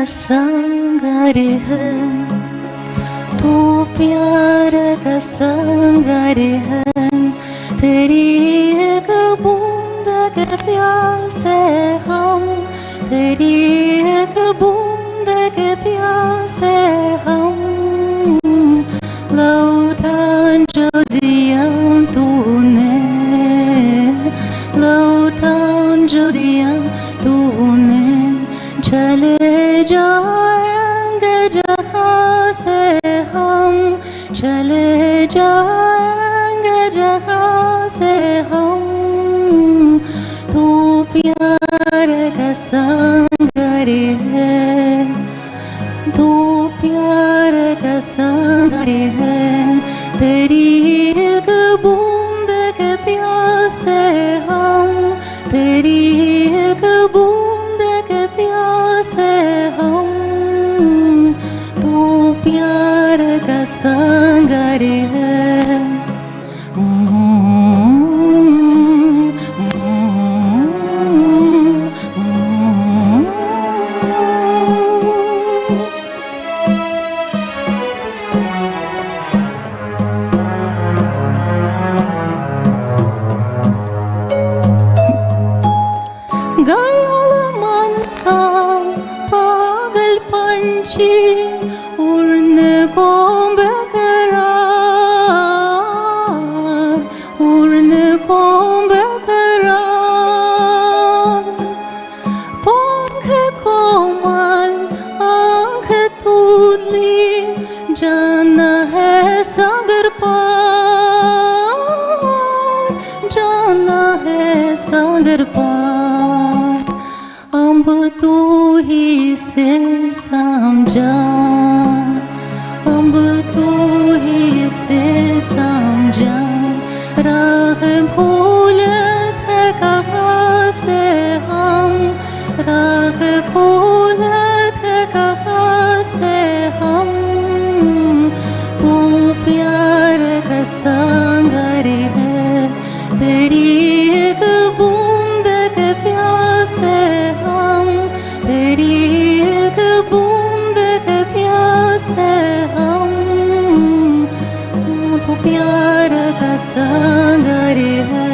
का संगर है, तू प्यार का संगर है, तेरी एक बूंद के प्यास है हम, तेरी एक बूंद के प्यास है हम, लौटा जो दिया तूने, लौटा जो दिया तूने, चले जाएंगे जहाँ से हम, चले जाएंगे जहाँ से हम, तू प्यार का संगर है, तू प्यार का संगर है, तेरी एक बूंद के प्यास है हम, तेरी एक बूंद के प्यास है हम, तू प्यार का संगर है। उड़ने को बेकरार, उड़ने को बेकरार, पंख कोमल आँख तूली, जाना है सागर पार, जाना है सागर पार, अब तू ही से समझा, अब तू ही से समझा, राह भूल थे कहाँ से हम, राह भूल थे कहाँ से हम, तू प्यार का संगर है, तेरी एक बूंद के प्यास है हम, तेरी एक बूंद के प्यास है हम, तू प्यार का संगर है।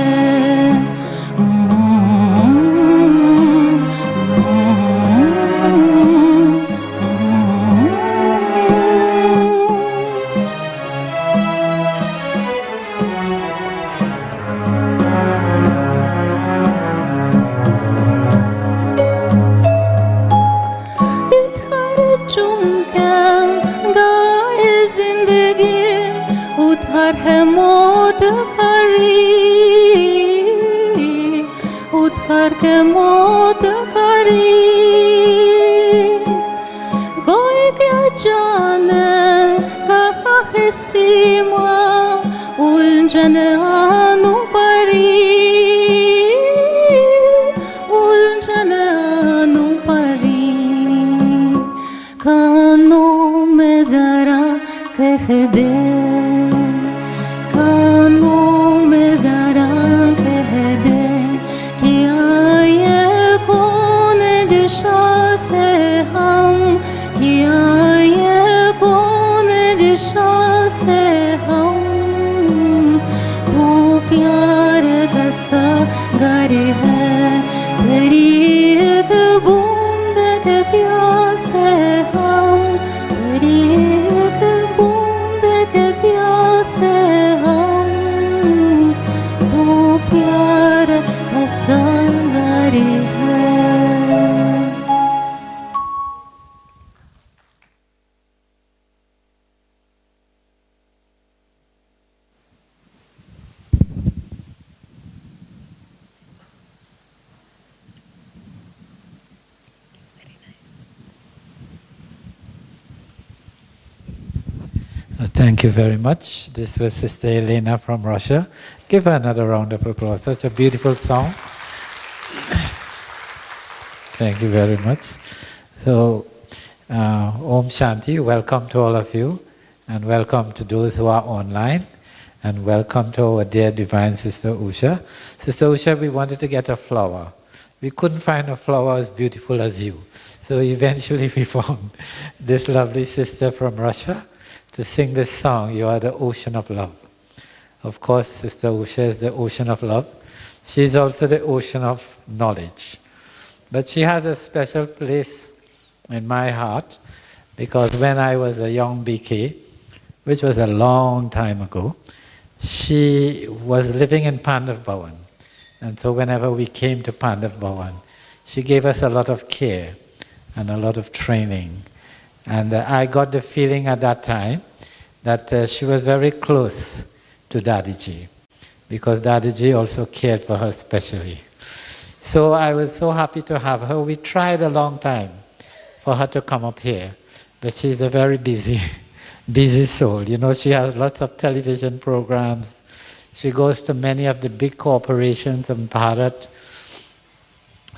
उधर है मौत खड़ी, उधर के मौत खड़ी, कोई क्या जाने कहाँ है सीमा, उलझन आनु परी, उलझन आनु परी, कानों में जरा कह दे, कानों में जरा कह दे, कि आए कौन दिशा से हम, कि आए कौन दिशा से हम, तू प्यार का सागर है, तेरी एक बूंद के प्यास है हम, तेरी एक बूंद के प्यास है हम, तू प्यार का संगर है। Thank you very much. This was Sister Elena from Russia. Give her another round of applause. Such a beautiful song. Thank you very much. So, Om Shanti, welcome to all of you, and welcome to those who are online, and welcome to our dear Divine Sister Usha. Sister Usha, we wanted to get a flower. We couldn't find a flower as beautiful as you. So eventually we found this lovely sister from Russia to sing this song, You Are the Ocean of Love. Of course, Sister Usha is the ocean of love. She's also the ocean of knowledge. But she has a special place in my heart because when I was a young BK, which was a long time ago, she was living in Pandav Bhavan. And so whenever we came to Pandav Bhavan, she gave us a lot of care and a lot of training. And I got the feeling at that time that she was very close to Dadiji, because Dadiji also cared for her specially. So I was so happy to have her. We tried a long time for her to come up here, but she's a very busy, busy soul. You know, she has lots of television programs. She goes to many of the big corporations in Bharat.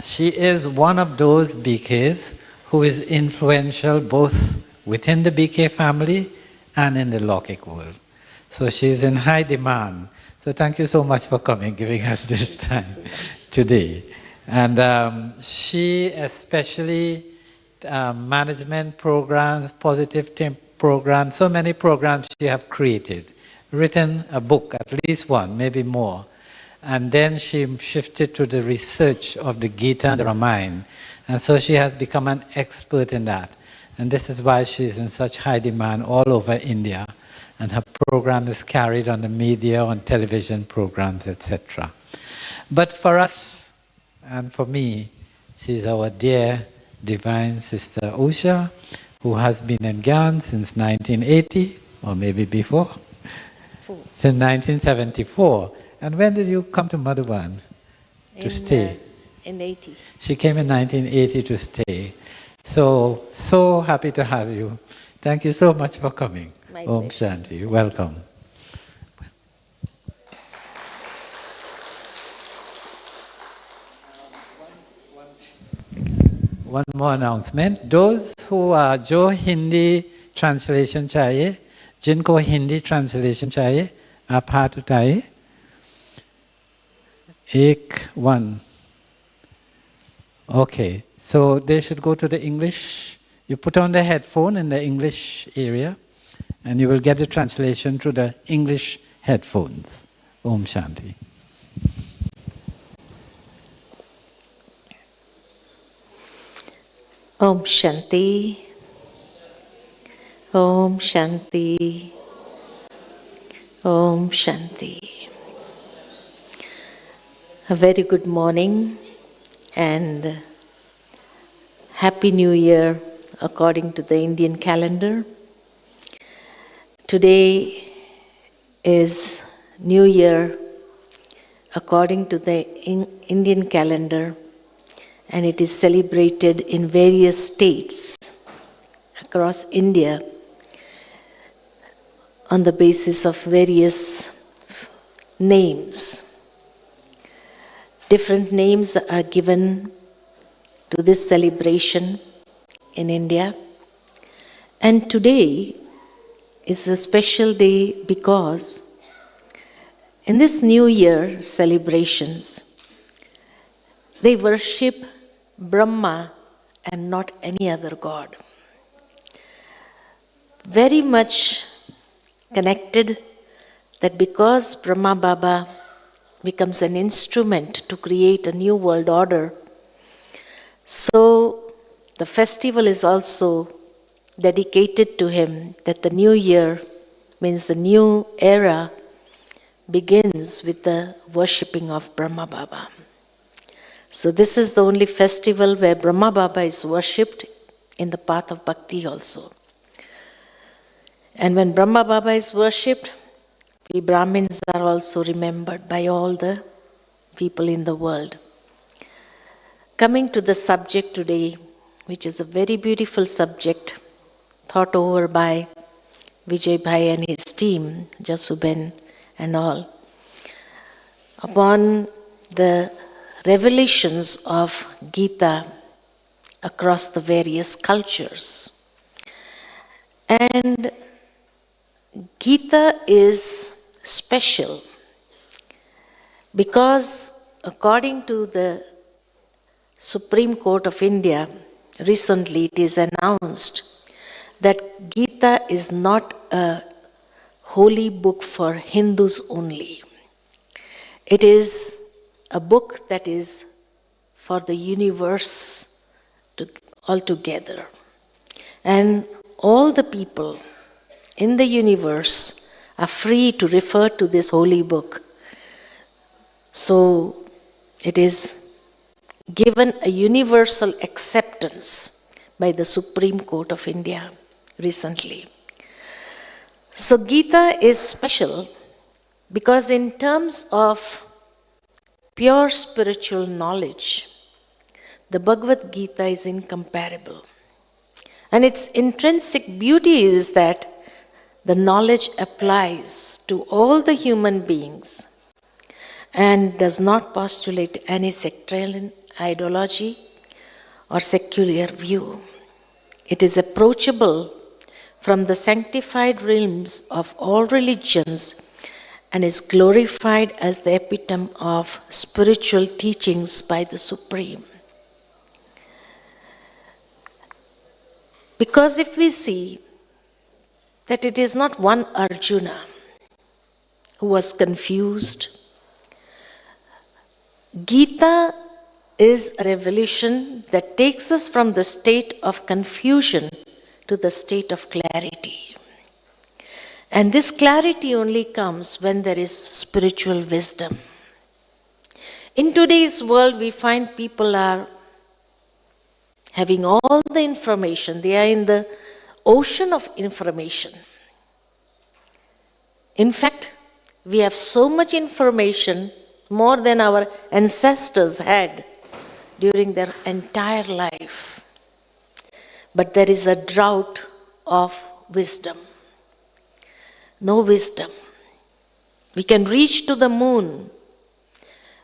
She is one of those BKs who is influential both within the BK family and in the Lokik world. So she's in high demand. So thank you so much for coming, giving us this time today. And she especially, management programs, positive team programs, so many programs she have created, written a book, at least one, maybe more. And then she shifted to the research of the Gita and the Ramayana. And so she has become an expert in that. And this is why she's in such high demand all over India. And her program is carried on the media, on television programs, etc. But for us, and for me, she's our dear divine Sister Usha, who has been in Gyan since 1980, or maybe before? Since 1974. And when did you come to Madhuban to stay? In 80. She came in 1980 to stay. So happy to have you. Thank you so much for coming. My Om pleasure. Shanti. Welcome. One more announcement. Those who are जो Hindi translation चाहिए, जिनको Hindi translation चाहिए, आप हाथ उठाइए. One. Okay, so they should go to the English. You put on the headphone in the English area, and you will get the translation through the English headphones. Om Shanti. Om Shanti. Om Shanti. Om Shanti. A very good morning and Happy New Year according to the Indian calendar. Today is New Year according to the Indian calendar, and it is celebrated in various states across India on the basis of various names. Different names are given to this celebration in India. And today is a special day because in this New Year celebrations, they worship Brahma and not any other god. Very much connected that because Brahma Baba becomes an instrument to create a new world order, so the festival is also dedicated to him, that the new year means the new era begins with the worshipping of Brahma Baba. So this is the only festival where Brahma Baba is worshipped in the path of bhakti also. And when Brahma Baba is worshipped, we Brahmins are also remembered by all the people in the world. Coming to the subject today, which is a very beautiful subject, thought over by Vijay Bhai and his team, Jasuben and all, upon the revelations of Gita across the various cultures. And Gita is special because according to the Supreme Court of India, recently it is announced that Gita is not a holy book for Hindus only. It is a book that is for the universe altogether. And all the people in the universe are free to refer to this holy book. So it is given a universal acceptance by the Supreme Court of India recently. So Gita is special because in terms of pure spiritual knowledge, the Bhagavad Gita is incomparable. And its intrinsic beauty is that the knowledge applies to all the human beings and does not postulate any sectarian ideology or secular view. It is approachable from the sanctified realms of all religions and is glorified as the epitome of spiritual teachings by the Supreme. Because if we see that it is not one Arjuna who was confused, Gita is a revelation that takes us from the state of confusion to the state of clarity. And this clarity only comes when there is spiritual wisdom. In today's world, we find people are having all the information. They are in the ocean of information. In fact, we have so much information, more than our ancestors had during their entire life. But there is a drought of wisdom. No wisdom. We can reach to the moon,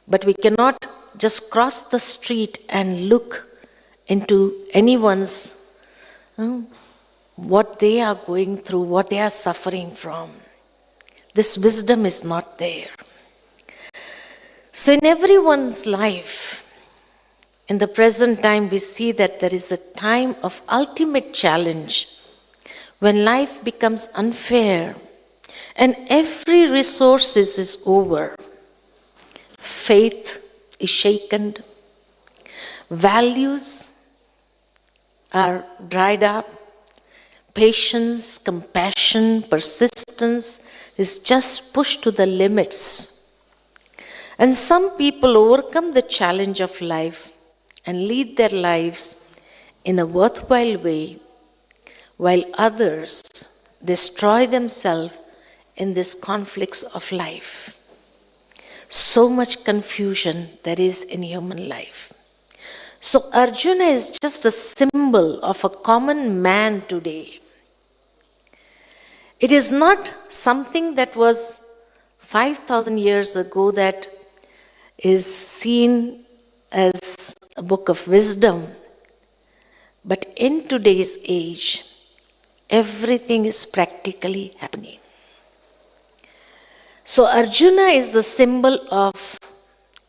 but we cannot just cross the street and look into anyone's, what they are going through, what they are suffering from. This wisdom is not there. So in everyone's life, in the present time, we see that there is a time of ultimate challenge when life becomes unfair and every resource is over. Faith is shaken, values are dried up, patience, compassion, persistence is just pushed to the limits. And some people overcome the challenge of life and lead their lives in a worthwhile way, while others destroy themselves in these conflicts of life. So much confusion there is in human life. So Arjuna is just a symbol of a common man today. It is not something that was 5,000 years ago that is seen as a book of wisdom. But in today's age, everything is practically happening. So Arjuna is the symbol of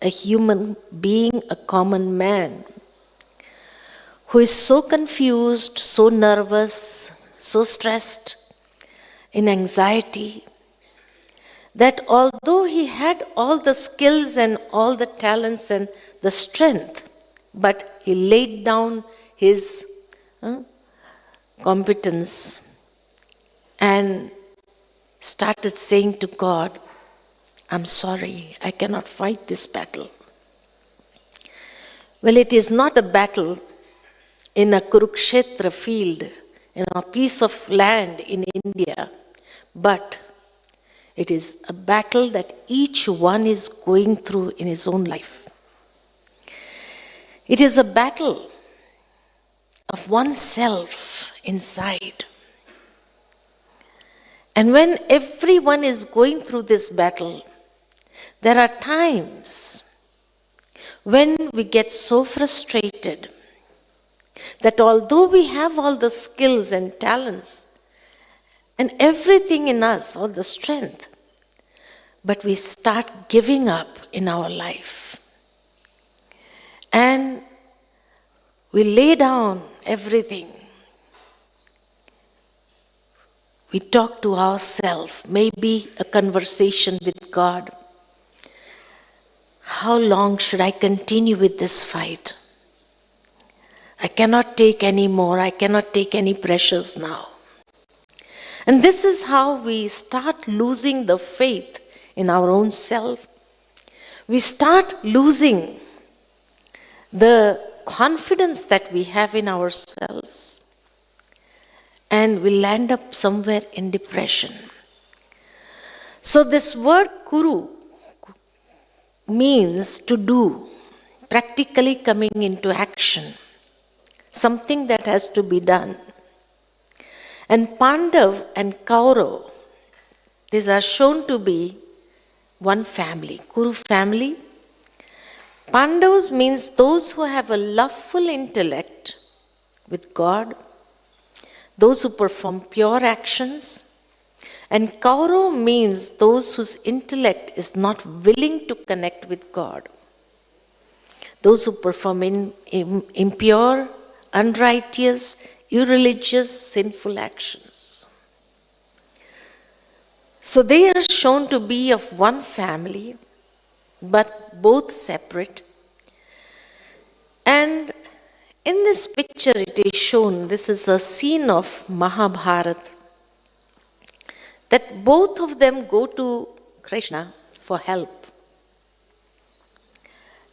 a human being, a common man, who is so confused, so nervous, so stressed, in anxiety, that although he had all the skills and all the talents and the strength, but he laid down his competence and started saying to God, I'm sorry, I cannot fight this battle. Well, it is not a battle in a Kurukshetra field, in a piece of land in India, but it is a battle that each one is going through in his own life. It is a battle of oneself inside. And when everyone is going through this battle, there are times when we get so frustrated that although we have all the skills and talents and everything in us, all the strength, but we start giving up in our life. And We lay down everything. We talk to ourselves, maybe a conversation with God. How long should I continue with this fight? I cannot take any more. I cannot take any pressures now. And this is how we start losing the faith in our own self. We start losing the confidence that we have in ourselves. And we land up somewhere in depression. So this word kuru means to do, practically coming into action. Something that has to be done. And Pandav and Kaurav, these are shown to be one family, Kuru family. Pandavas means those who have a loveful intellect with God, those who perform pure actions. And Kaurav means those whose intellect is not willing to connect with God, those who perform impure, unrighteous, irreligious, sinful actions. So they are shown to be of one family, but both separate. And in this picture it is shown, this is a scene of Mahabharata, that both of them go to Krishna for help.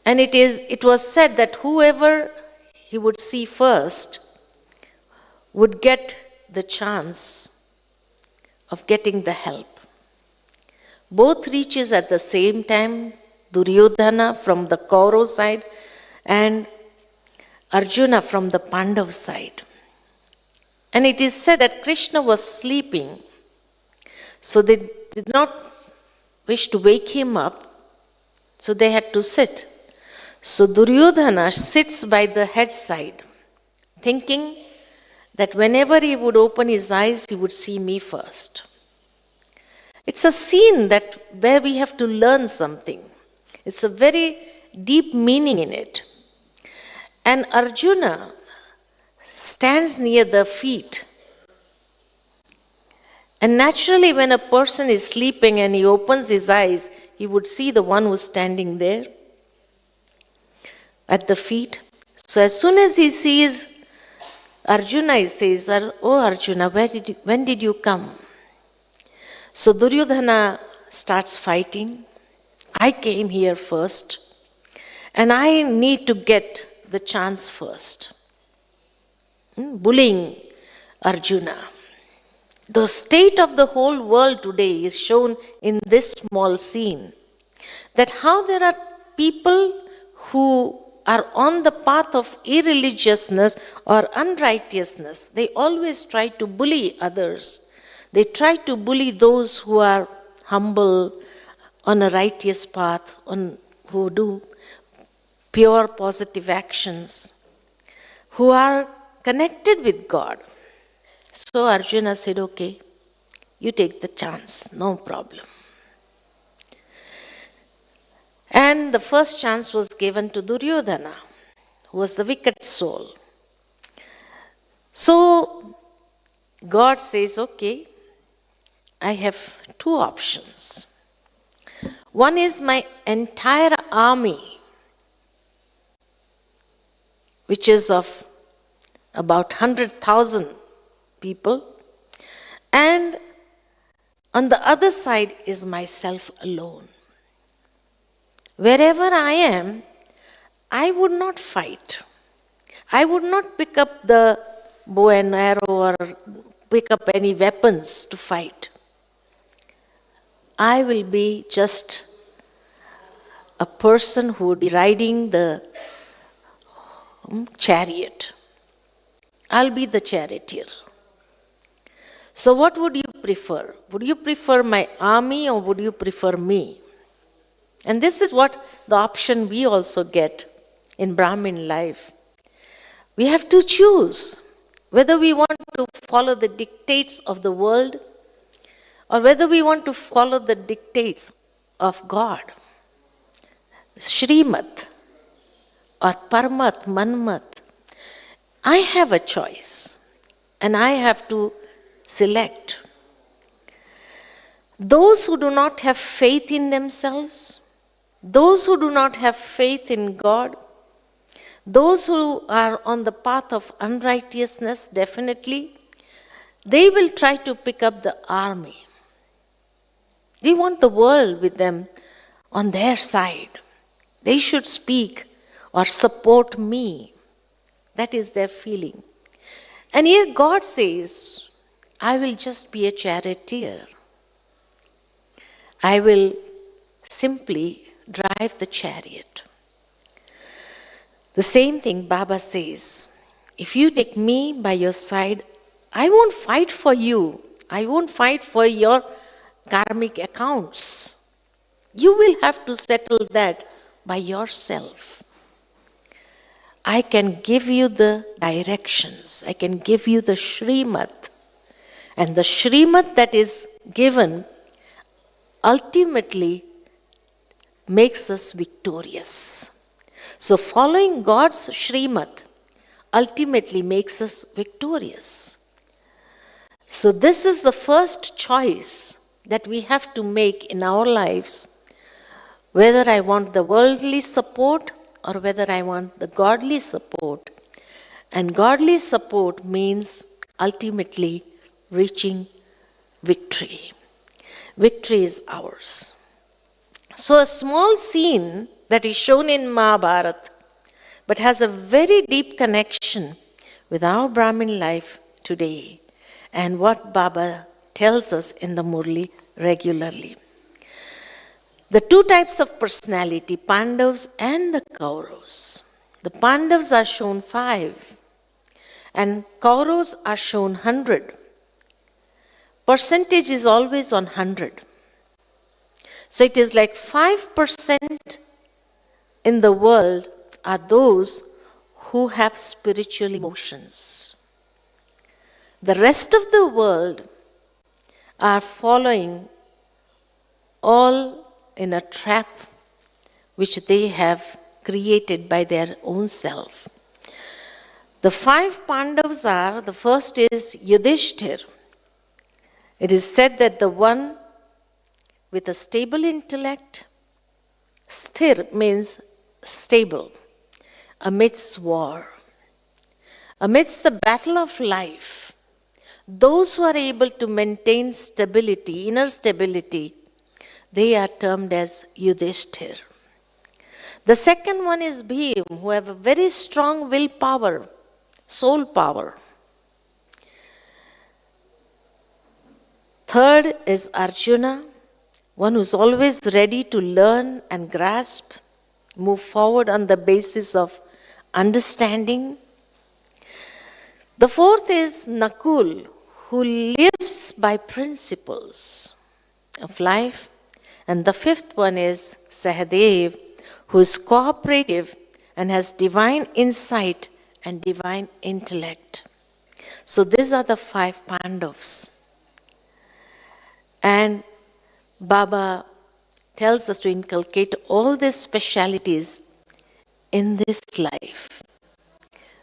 And it was said that whoever he would see first would get the chance of getting the help. Both reaches at the same time, Duryodhana from the Kaurav side and Arjuna from the Pandav side. And it is said that Krishna was sleeping, so they did not wish to wake him up, so they had to sit. So Duryodhana sits by the head side, thinking that whenever he would open his eyes, he would see me first. It's a scene where we have to learn something. It's a very deep meaning in it. And Arjuna stands near the feet. And naturally, when a person is sleeping and he opens his eyes, he would see the one who's standing there at the feet. So as soon as he sees Arjuna, he says, "Oh Arjuna, when did you come?" So Duryodhana starts fighting. I came here first, and I need to get the chance first. Bullying Arjuna. The state of the whole world today is shown in this small scene. That how there are people who are on the path of irreligiousness or unrighteousness. They always try to bully others. They try to bully those who are humble, on a righteous path, who do pure positive actions, who are connected with God. So Arjuna said, "Okay, you take the chance, no problem." And the first chance was given to Duryodhana, who was the wicked soul. So God says, "Okay, I have two options. One is my entire army, which is of about 100,000 people, and on the other side is myself alone. Wherever I am, I would not fight. I would not pick up the bow and arrow or pick up any weapons to fight. I will be just a person who would be riding the chariot. I'll be the charioteer. So what would you prefer? Would you prefer my army or would you prefer me?" And this is what the option we also get in Brahmin life. We have to choose whether we want to follow the dictates of the world or whether we want to follow the dictates of God. Shrimat or Parmat, Manmat. I have a choice and I have to select. Those who do not have faith in themselves, those who do not have faith in God, those who are on the path of unrighteousness, definitely, they will try to pick up the army. They want the world with them on their side. They should speak or support me. That is their feeling. And here God says, I will just be a charioteer. I will simply drive the chariot. The same thing Baba says, if you take me by your side, I won't fight for you. I won't fight for your karmic accounts. You will have to settle that by yourself. I can give you the directions. I can give you the Srimad. And the Srimad that is given ultimately makes us victorious. So following God's Srimad ultimately makes us victorious. So this is the first choice that we have to make in our lives, whether I want the worldly support or whether I want the godly support. And godly support means ultimately reaching victory. Victory is ours. So a small scene that is shown in Mahabharata, but has a very deep connection with our Brahmin life today and what Baba tells us in the Murli regularly. The two types of personality, Pandavas and the Kauravas. The Pandavas are shown 5 and Kauravas are shown 100. Percentage is always on 100. So it is like 5% in the world are those who have spiritual emotions. The rest of the world are following all in a trap which they have created by their own self. The 5 Pandavas are, the first is Yudhishthir. It is said that the one with a stable intellect, sthir means stable, amidst war, amidst the battle of life, those who are able to maintain stability, inner stability, they are termed as Yudhishthir. The second one is Bhim, who have a very strong willpower, soul power. Third is Arjuna, one who is always ready to learn and grasp, move forward on the basis of understanding. The fourth is Nakul, who lives by principles of life. And the fifth one is Sahadev, who is cooperative and has divine insight and divine intellect. So these are the 5 Pandavas. And Baba tells us to inculcate all these specialities in this life.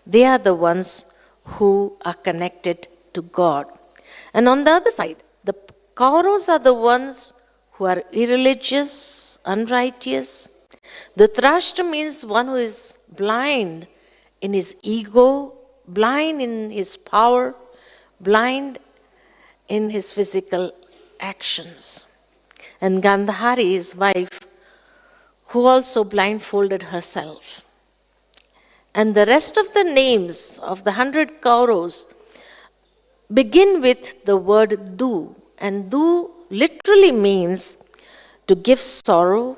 They are the ones who are connected to God. And on the other side, the Kauravas are the ones who are irreligious, unrighteous. Dhritarashtra means one who is blind in his ego, blind in his power, blind in his physical actions. And Gandhari, his wife, who also blindfolded herself. And the rest of the names of the 100 Kauravas begin with the word du. And du literally means to give sorrow,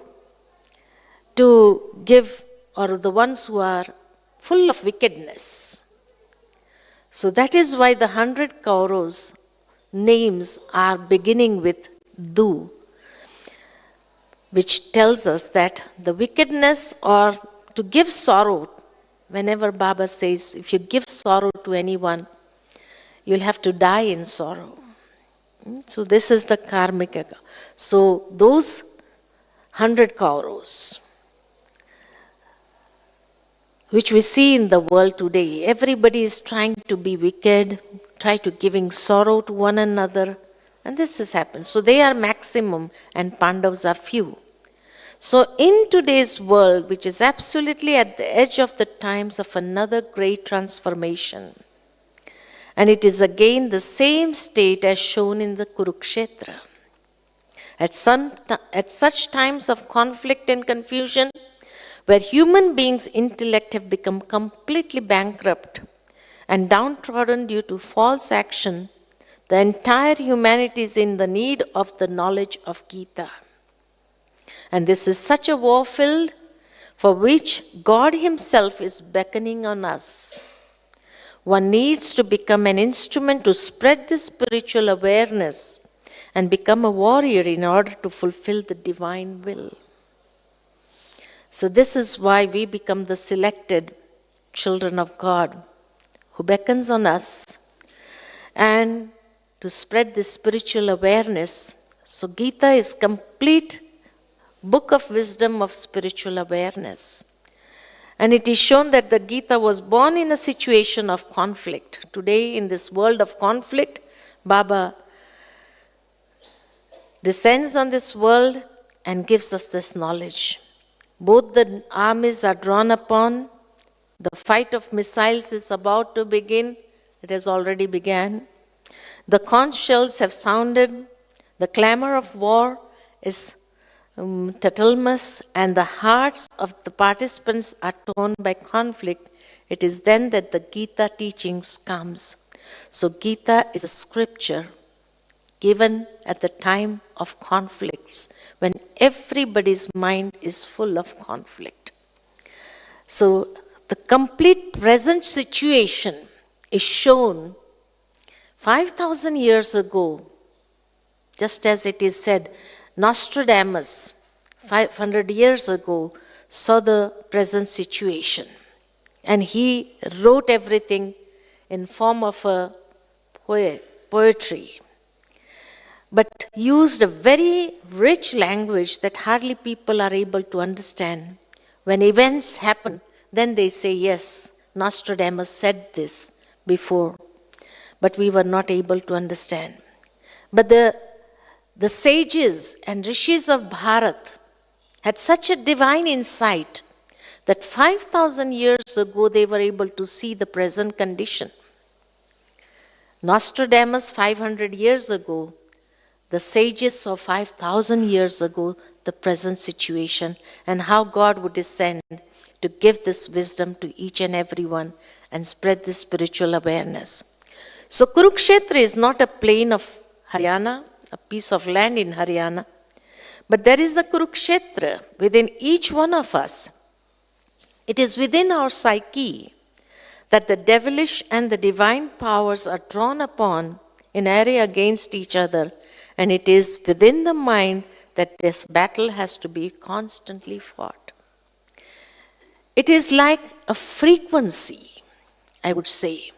to give, or the ones who are full of wickedness. So that is why the 100 Kauravas names are beginning with du, which tells us that the wickedness or to give sorrow, whenever Baba says, if you give sorrow to anyone, you'll have to die in sorrow. So this is the karmic. So those 100 Kauravas, which we see in the world today. Everybody is trying to be wicked, try to giving sorrow to one another, and this has happened. So they are maximum and Pandavas are few. So in today's world, which is absolutely at the edge of the times of another great transformation, and it is again the same state as shown in the Kurukshetra. At such times of conflict and confusion, where human beings' intellect have become completely bankrupt and downtrodden due to false action, the entire humanity is in the need of the knowledge of Gita. And this is such a war field for which God Himself is beckoning on us. One needs to become an instrument to spread this spiritual awareness and become a warrior in order to fulfill the divine will. So this is why we become the selected children of God, who beckons on us and to spread this spiritual awareness. So Gita is complete book of wisdom of spiritual awareness. And it is shown that the Gita was born in a situation of conflict. Today, in this world of conflict, Baba descends on this world and gives us this knowledge. Both the armies are drawn upon. The fight of missiles is about to begin. It has already begun. The conch shells have sounded. The clamor of war is tatalmas, and the hearts of the participants are torn by conflict. It is then that the Gita teachings comes. So Gita is a scripture given at the time of conflicts, when everybody's mind is full of conflict. So the complete present situation is shown 5,000 years ago, just as it is said, Nostradamus, 500 years ago, saw the present situation. And he wrote everything in form of a poetry, but used a very rich language that hardly people are able to understand. When events happen, then they say, yes, Nostradamus said this before, but we were not able to understand. But the sages and rishis of Bharat had such a divine insight that 5,000 years ago they were able to see the present condition. Nostradamus 500 years ago, the sages saw 5,000 years ago the present situation and how God would descend to give this wisdom to each and every one and spread this spiritual awareness. So Kurukshetra is not a plain of Haryana, a piece of land in Haryana, but there is a Kurukshetra within each one of us. It is within our psyche that the devilish and the divine powers are drawn upon in array against each other, and it is within the mind that this battle has to be constantly fought. It is like a frequency, I would say.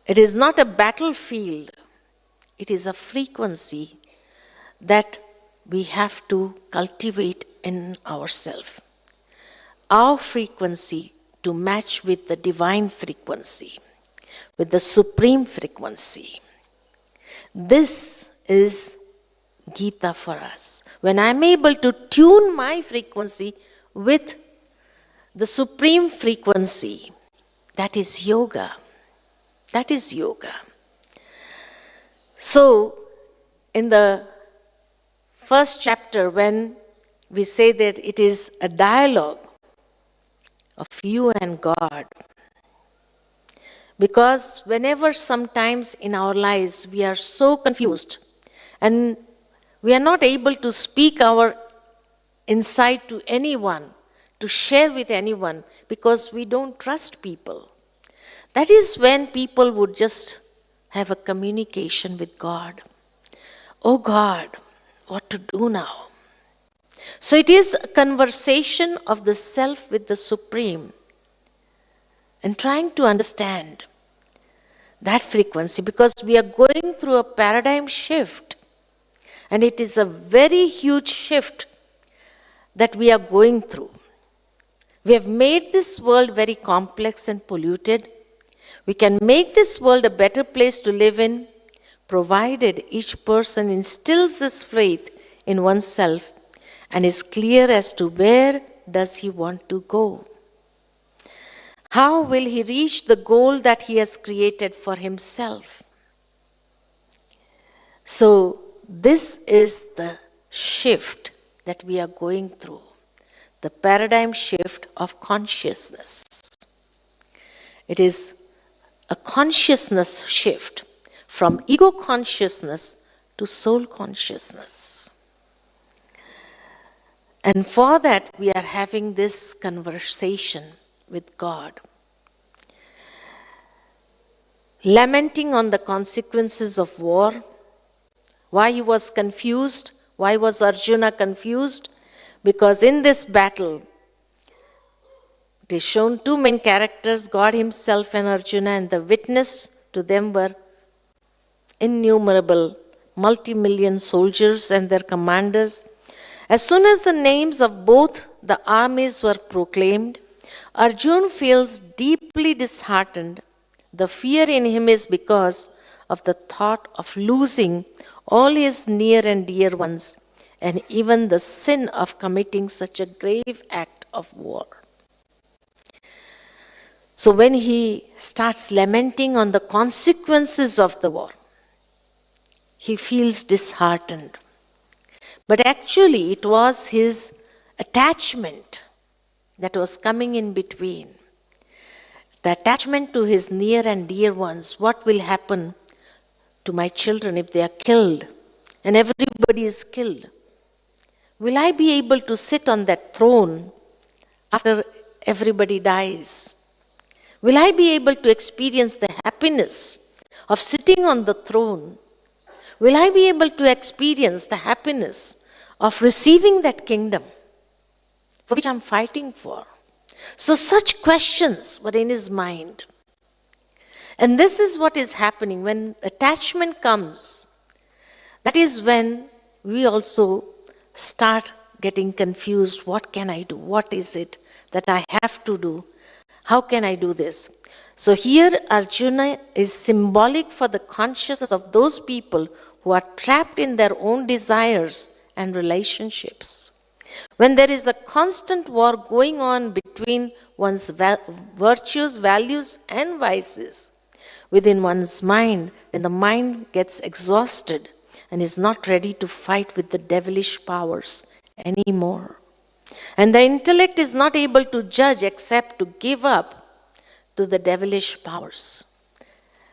It is not a battlefield. It is a frequency that we have to cultivate in ourselves. Our frequency to match with the divine frequency, with the supreme frequency. This is Gita for us. When I'm able to tune my frequency with the supreme frequency, that is yoga. That is yoga. So, in the first chapter, when we say that it is a dialogue of you and God, because whenever sometimes in our lives we are so confused and we are not able to speak our insight to anyone, to share with anyone, because we don't trust people, that is when people would just have a communication with God. Oh God, what to do now? So it is a conversation of the self with the Supreme and trying to understand that frequency, because we are going through a paradigm shift, and it is a very huge shift that we are going through. We have made this world very complex and polluted. We can make this world a better place to live in, provided each person instills this faith in oneself and is clear as to where does he want to go. How will he reach the goal that he has created for himself? So this is the shift that we are going through, the paradigm shift of consciousness. It is a consciousness shift from ego consciousness to soul consciousness. And for that, we are having this conversation with God, lamenting on the consequences of war. Why he was confused? Why was Arjuna confused? Because in this battle, it is shown two main characters, God himself and Arjuna, and the witness to them were innumerable, multi-million soldiers and their commanders. As soon as the names of both the armies were proclaimed, Arjuna feels deeply disheartened. The fear in him is because of the thought of losing all his near and dear ones, and even the sin of committing such a grave act of war. So when he starts lamenting on the consequences of the war, he feels disheartened. But actually it was his attachment that was coming in between. The attachment to his near and dear ones. What will happen to my children if they are killed and everybody is killed? Will I be able to sit on that throne after everybody dies? Will I be able to experience the happiness of sitting on the throne? Will I be able to experience the happiness of receiving that kingdom for which I'm fighting for? So such questions were in his mind. And this is what is happening when attachment comes. That is when we also start getting confused. What can I do? What is it that I have to do? How can I do this? So here Arjuna is symbolic for the consciousness of those people who are trapped in their own desires and relationships. When there is a constant war going on between one's virtues, values, and vices within one's mind, then the mind gets exhausted and is not ready to fight with the devilish powers anymore. And the intellect is not able to judge except to give up to the devilish powers.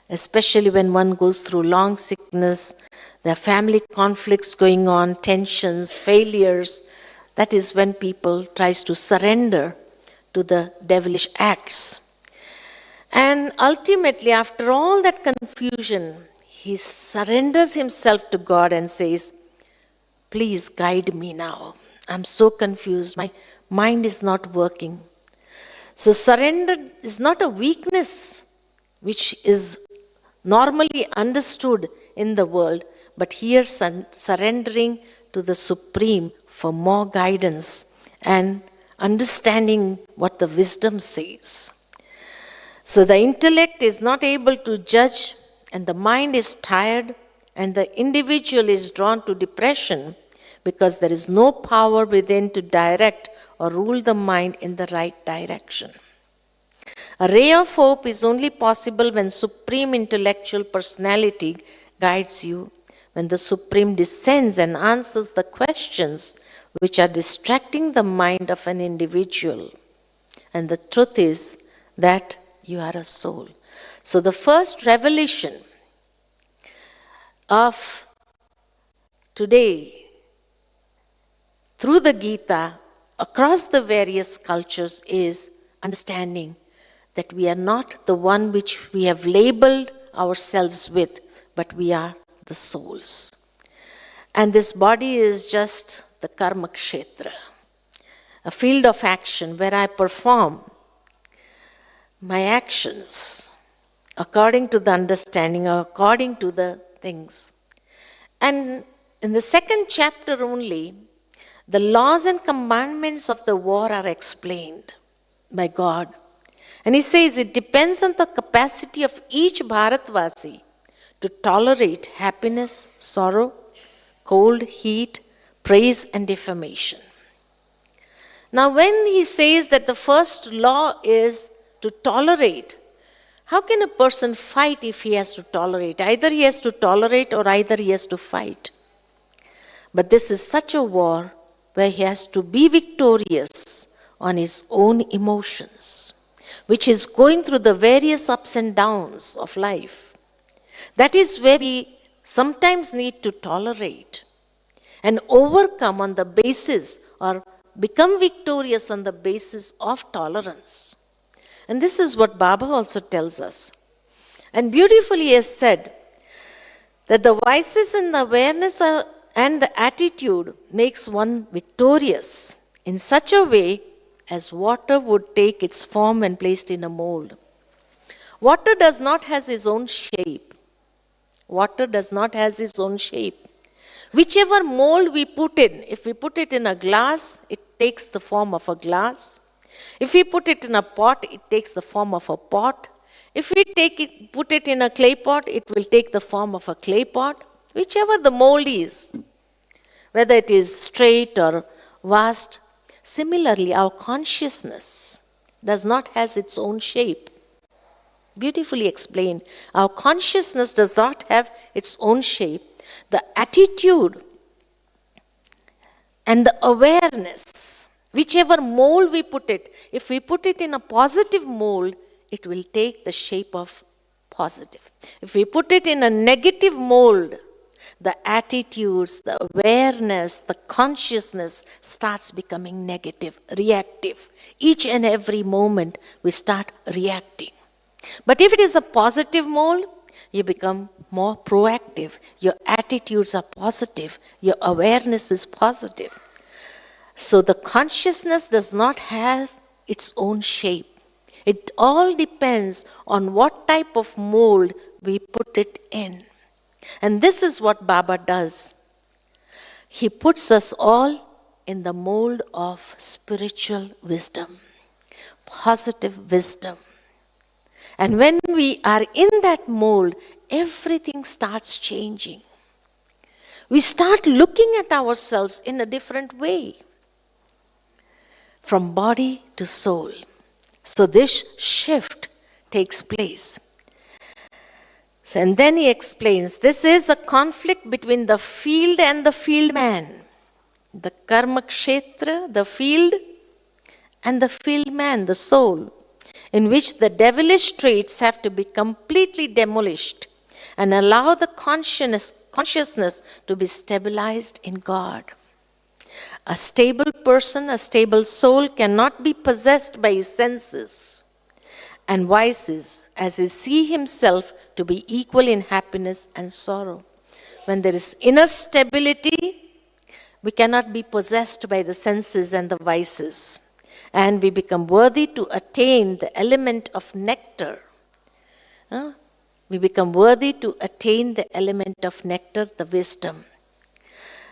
Especially when one goes through long sickness, there are family conflicts going on, tensions, failures. That is when people tries to surrender to the devilish acts. And ultimately, after all that confusion, he surrenders himself to God and says, please guide me now. I'm so confused. My mind is not working. So surrender is not a weakness which is normally understood in the world, but here surrendering to the Supreme for more guidance and understanding what the wisdom says. So the intellect is not able to judge, and the mind is tired, and the individual is drawn to depression because there is no power within to direct or rule the mind in the right direction. A ray of hope is only possible when Supreme Intellectual Personality guides you, when the Supreme descends and answers the questions which are distracting the mind of an individual. And the truth is that you are a soul. So the first revelation of today through the Gita across the various cultures is understanding that we are not the one which we have labeled ourselves with, but we are the souls. And this body is just the karma kshetra, a field of action where I perform my actions according to the understanding, or according to the things. And in the second chapter only, the laws and commandments of the war are explained. by God. And he says it depends on the capacity of each Bharatvasi to tolerate happiness, sorrow, cold, heat, praise and defamation. Now when he says that the first law is to tolerate, how can a person fight if he has to tolerate? Either he has to tolerate or either he has to fight. But this is such a war where he has to be victorious on his own emotions, which is going through the various ups and downs of life. That is where we sometimes need to tolerate and overcome on the basis or become victorious on the basis of tolerance. And this is what Baba also tells us. And beautifully he has said that the vices and the awareness and the attitude makes one victorious in such a way as water would take its form when placed in a mold. Water does not have its own shape. Water does not have its own shape. Whichever mold we put in, if we put it in a glass, it takes the form of a glass. If we put it in a pot, it takes the form of a pot. If we put it in a clay pot, it will take the form of a clay pot. Whichever the mold is, whether it is straight or vast. Similarly, our consciousness does not have its own shape. Beautifully explained. Our consciousness does not have its own shape. The attitude and the awareness, whichever mold we put it, if we put it in a positive mold, it will take the shape of positive. If we put it in a negative mold, the attitudes, the awareness, the consciousness starts becoming negative, reactive. Each and every moment we start reacting. But if it is a positive mold, you become more proactive. Your attitudes are positive. Your awareness is positive. So the consciousness does not have its own shape. It all depends on what type of mold we put it in. And this is what Baba does. He puts us all in the mold of spiritual wisdom, positive wisdom. And when we are in that mold, everything starts changing. We start looking at ourselves in a different way, from body to soul. So this shift takes place. And then he explains, this is a conflict between the field and the field man. The karma kshetra, the field, and the field man, the soul, in which the devilish traits have to be completely demolished and allow the consciousness to be stabilized in God. A stable person, a stable soul cannot be possessed by his senses and vices, as he sees himself to be equal in happiness and sorrow. When there is inner stability, we cannot be possessed by the senses and the vices, and we become worthy to attain the element of nectar. We become worthy to attain the element of nectar, the wisdom.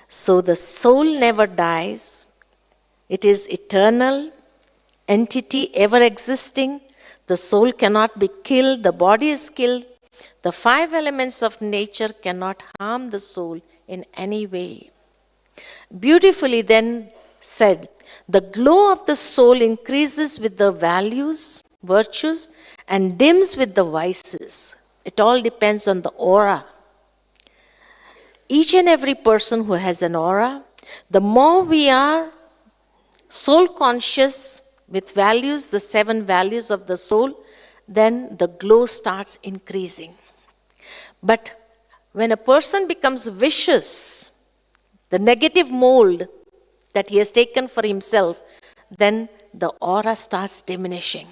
So the soul never dies. It is eternal entity, ever existing. The soul cannot be killed, the body is killed. The 5 elements of nature cannot harm the soul in any way. Beautifully then said, the glow of the soul increases with the values, virtues, and dims with the vices. It all depends on the aura. Each and every person who has an aura, the more we are soul conscious with values, the 7 values of the soul, then the glow starts increasing. But when a person becomes vicious, the negative mold that he has taken for himself, then the aura starts diminishing.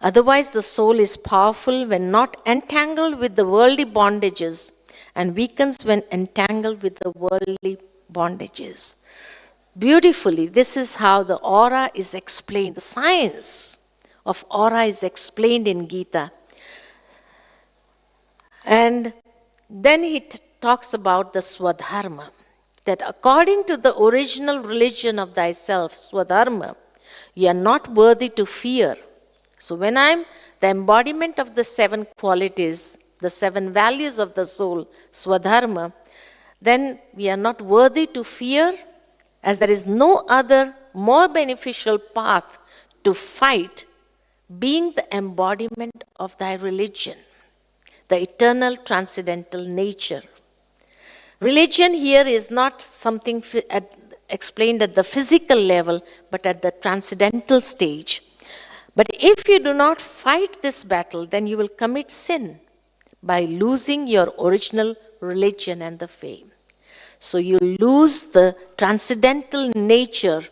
Otherwise, the soul is powerful when not entangled with the worldly bondages and weakens when entangled with the worldly bondages. Beautifully, this is how the aura is explained. The science of aura is explained in Gita. And then he talks about the Swadharma, that according to the original religion of thyself, Swadharma, You are not worthy to fear. So when I'm the embodiment of the 7 qualities, the 7 values of the soul, Swadharma, then we are not worthy to fear, as there is no other more beneficial path to fight, being the embodiment of thy religion, the eternal transcendental nature. Religion here is not something explained at the physical level, but at the transcendental stage. But if you do not fight this battle, then you will commit sin by losing your original religion and the faith. So you lose the transcendental nature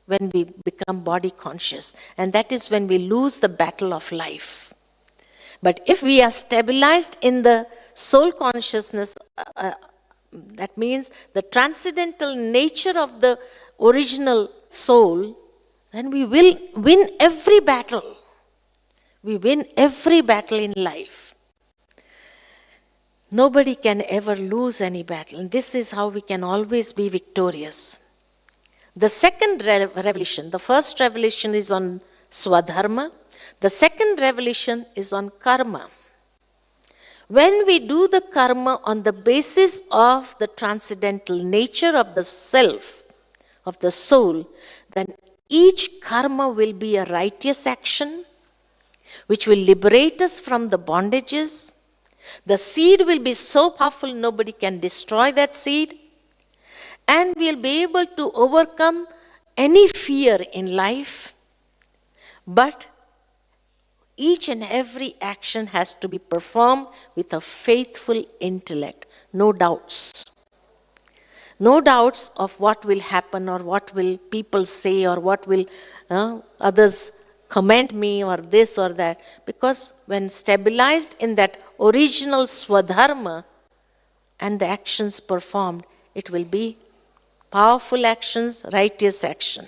when we become body conscious. And that is when we lose the battle of life. But if we are stabilized in the soul consciousness, that means the transcendental nature of the original soul, then we will win every battle. We win every battle in life. Nobody can ever lose any battle. And this is how we can always be victorious. The second revelation, the first revelation is on Swadharma. The second revelation is on karma. When we do the karma on the basis of the transcendental nature of the self, of the soul, then each karma will be a righteous action, which will liberate us from the bondages. The seed will be so powerful, nobody can destroy that seed. And we'll be able to overcome any fear in life. But each and every action has to be performed with a faithful intellect. No doubts. No doubts of what will happen or what will people say or what will others comment me or this or that. Because when stabilized in that original Swadharma and the actions performed, it will be powerful actions, righteous action.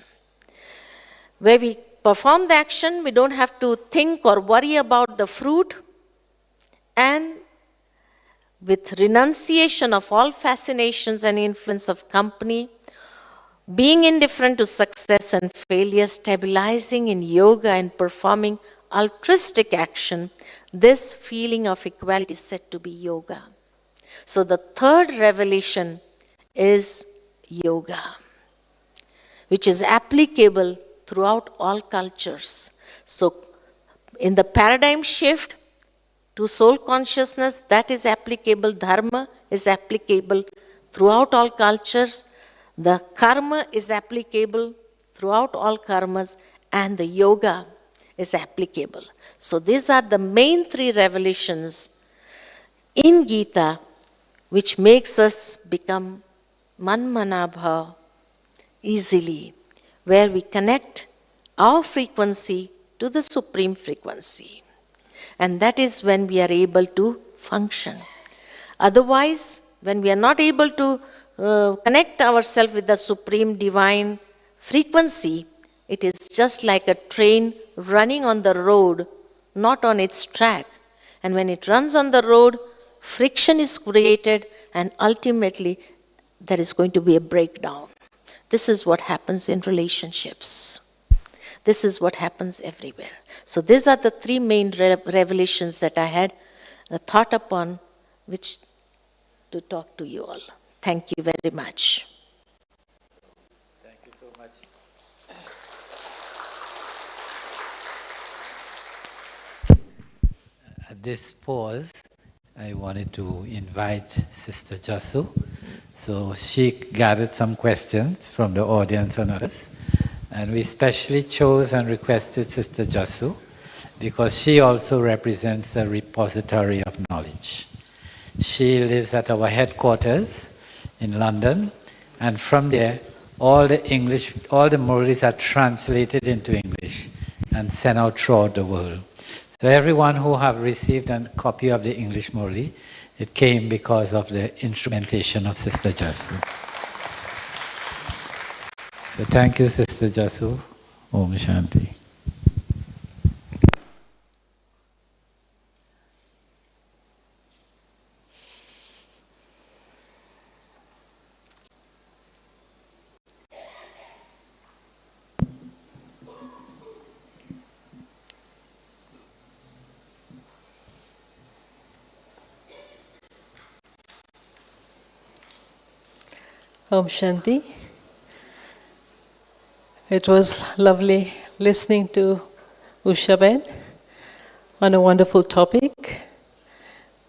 Where we perform the action, we don't have to think or worry about the fruit. And with renunciation of all fascinations and influence of company, being indifferent to success and failure, stabilizing in yoga and performing altruistic action, this feeling of equality is said to be yoga. So the third revelation is yoga, which is applicable throughout all cultures. So in the paradigm shift to soul consciousness, that is applicable. Dharma is applicable throughout all cultures. The karma is applicable throughout all karmas, and the yoga is applicable. So these are the main 3 revelations in Gita, which makes us become manmanabha easily, where we connect our frequency to the supreme frequency. And that is when we are able to function. Otherwise, when we are not able to connect ourselves with the supreme divine frequency, it is just like a train running on the road, not on its track. And when it runs on the road, friction is created, and ultimately there is going to be a breakdown. This is what happens in relationships. This is what happens everywhere. So these are the 3 main revelations that I had thought upon, which to talk to you all. Thank you very much. Thank you so much. At this pause, I wanted to invite Sister Jasu. So she gathered some questions from the audience and others. And we specially chose and requested Sister Jasu because she also represents a repository of knowledge. She lives at our headquarters in London, and from there, all the Murlis are translated into English and sent out throughout the world. So everyone who have received a copy of the English Murli, it came because of the instrumentation of Sister Jasu. So thank you, Sister Jasu. Om Shanti. Om Shanti. It was lovely listening to Ushaben on a wonderful topic.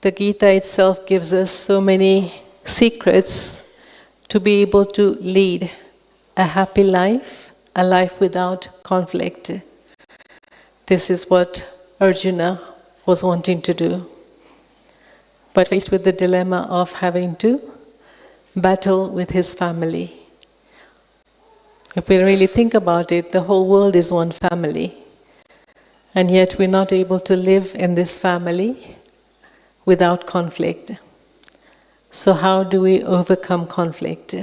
The Gita itself gives us so many secrets to be able to lead a happy life, a life without conflict. This is what Arjuna was wanting to do, but faced with the dilemma of having to battle with his family. If we really think about it, the whole world is one family, and yet we're not able to live in this family without conflict. So how do we overcome conflict?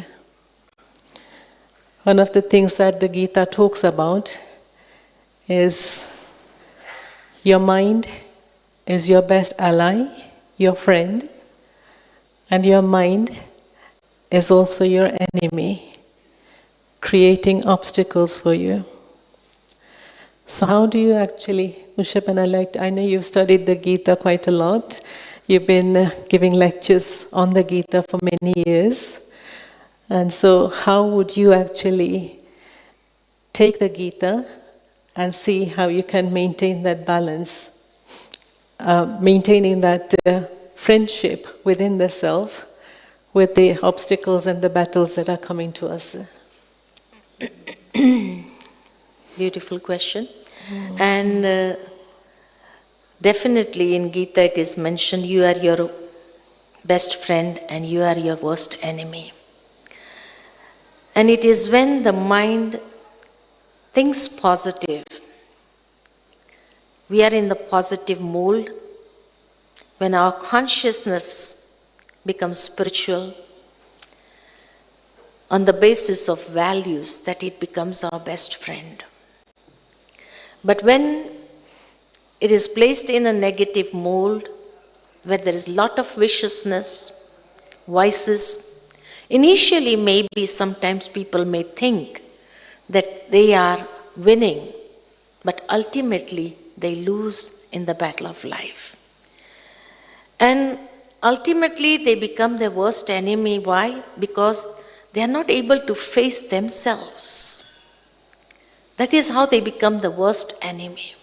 One of the things that the Gita talks about is your mind is your best ally, your friend, and your mind is also your enemy, creating obstacles for you. So how do you actually, Ushapan, I know you've studied the Gita quite a lot. You've been giving lectures on the Gita for many years. And so how would you actually take the Gita and see how you can maintain that balance, maintaining that friendship within the self with the obstacles and the battles that are coming to us? Beautiful question. And definitely in Gita it is mentioned, you are your best friend and you are your worst enemy. And it is when the mind thinks positive, we are in the positive mold, when our consciousness becomes spiritual, on the basis of values, that it becomes our best friend. But when it is placed in a negative mold, where there is a lot of viciousness, vices, initially maybe sometimes people may think that they are winning, but ultimately they lose in the battle of life. And ultimately they become their worst enemy. Why? Because they are not able to face themselves. That is how they become the worst enemy.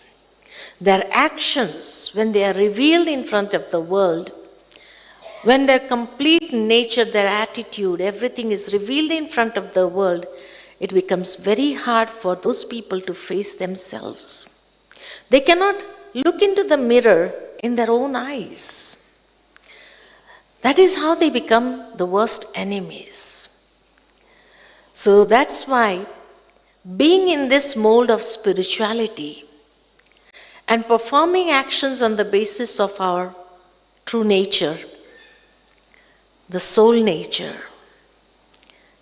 Their actions, when they are revealed in front of the world, when their complete nature, their attitude, everything is revealed in front of the world, it becomes very hard for those people to face themselves. They cannot look into the mirror in their own eyes. That is how they become the worst enemies. So that's why being in this mold of spirituality and performing actions on the basis of our true nature, the soul nature,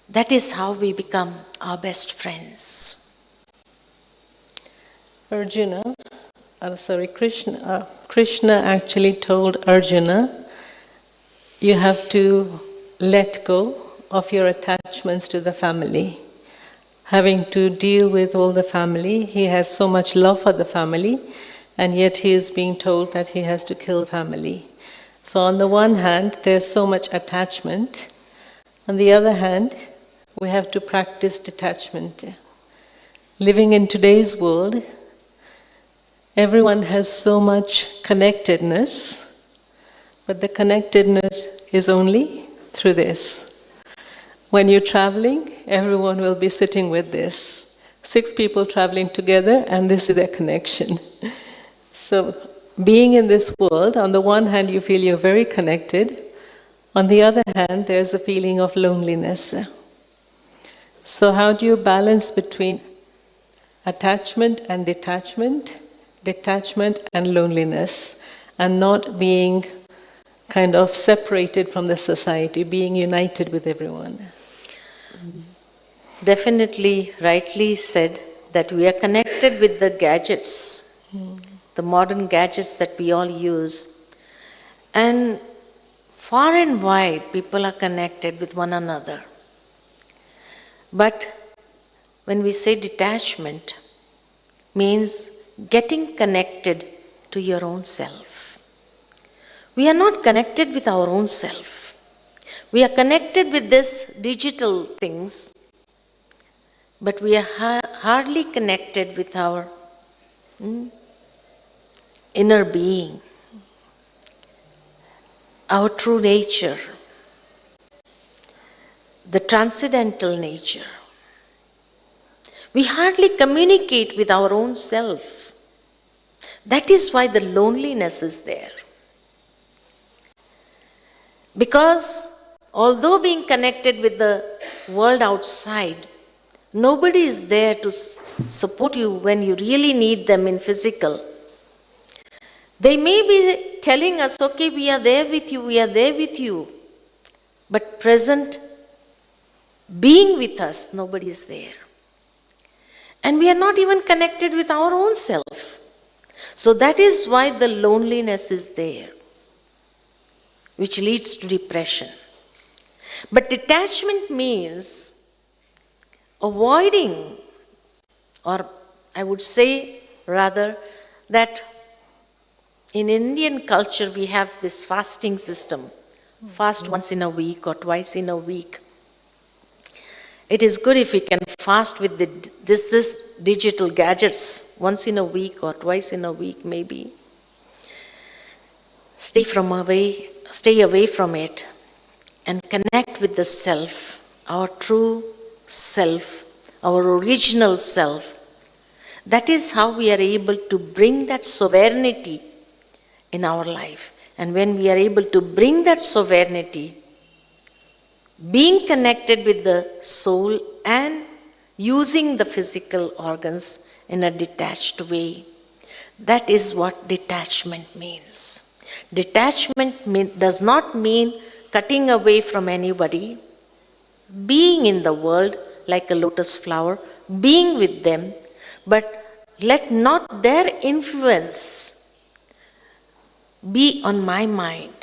that is how we become our best friends. Krishna actually told Arjuna, you have to let go of your attachments to the family. Having to deal with all the family, he has so much love for the family, and yet he is being told that he has to kill family. So on the one hand, there's so much attachment. On the other hand, we have to practice detachment. Living in today's world, everyone has so much connectedness, but the connectedness is only through this. When you're traveling, everyone will be sitting with this. 6 people traveling together, and this is their connection. So, being in this world, on the one hand you feel you're very connected, on the other hand there's a feeling of loneliness. So how do you balance between attachment and detachment and loneliness, and not being kind of separated from the society, being united with everyone? Definitely, rightly said, that we are connected with the gadgets, the modern gadgets that we all use. And far and wide, people are connected with one another. But when we say detachment, means getting connected to your own self. We are not connected with our own self. We are connected with this digital things, but we are hardly connected with our inner being, our true nature, the transcendental nature. We hardly communicate with our own self. That is why the loneliness is there. Because although being connected with the world outside, nobody is there to support you when you really need them in physical. They may be telling us, okay, we are there with you, we are there with you. But present, being with us, nobody is there. And we are not even connected with our own self. So that is why the loneliness is there, which leads to depression. But detachment means avoiding, or I would say rather that in Indian culture we have this fasting system. Fast once in a week or twice in a week. It is good if we can fast with this digital gadgets once in a week or twice in a week maybe. Stay away from it and connect with the self, our true self, our original self. That is how we are able to bring that sovereignty in our life. And when we are able to bring that sovereignty, being connected with the soul and using the physical organs in a detached way, that is what detachment means. Detachment does not mean cutting away from anybody, being in the world like a lotus flower, being with them, but let not their influence be on my mind.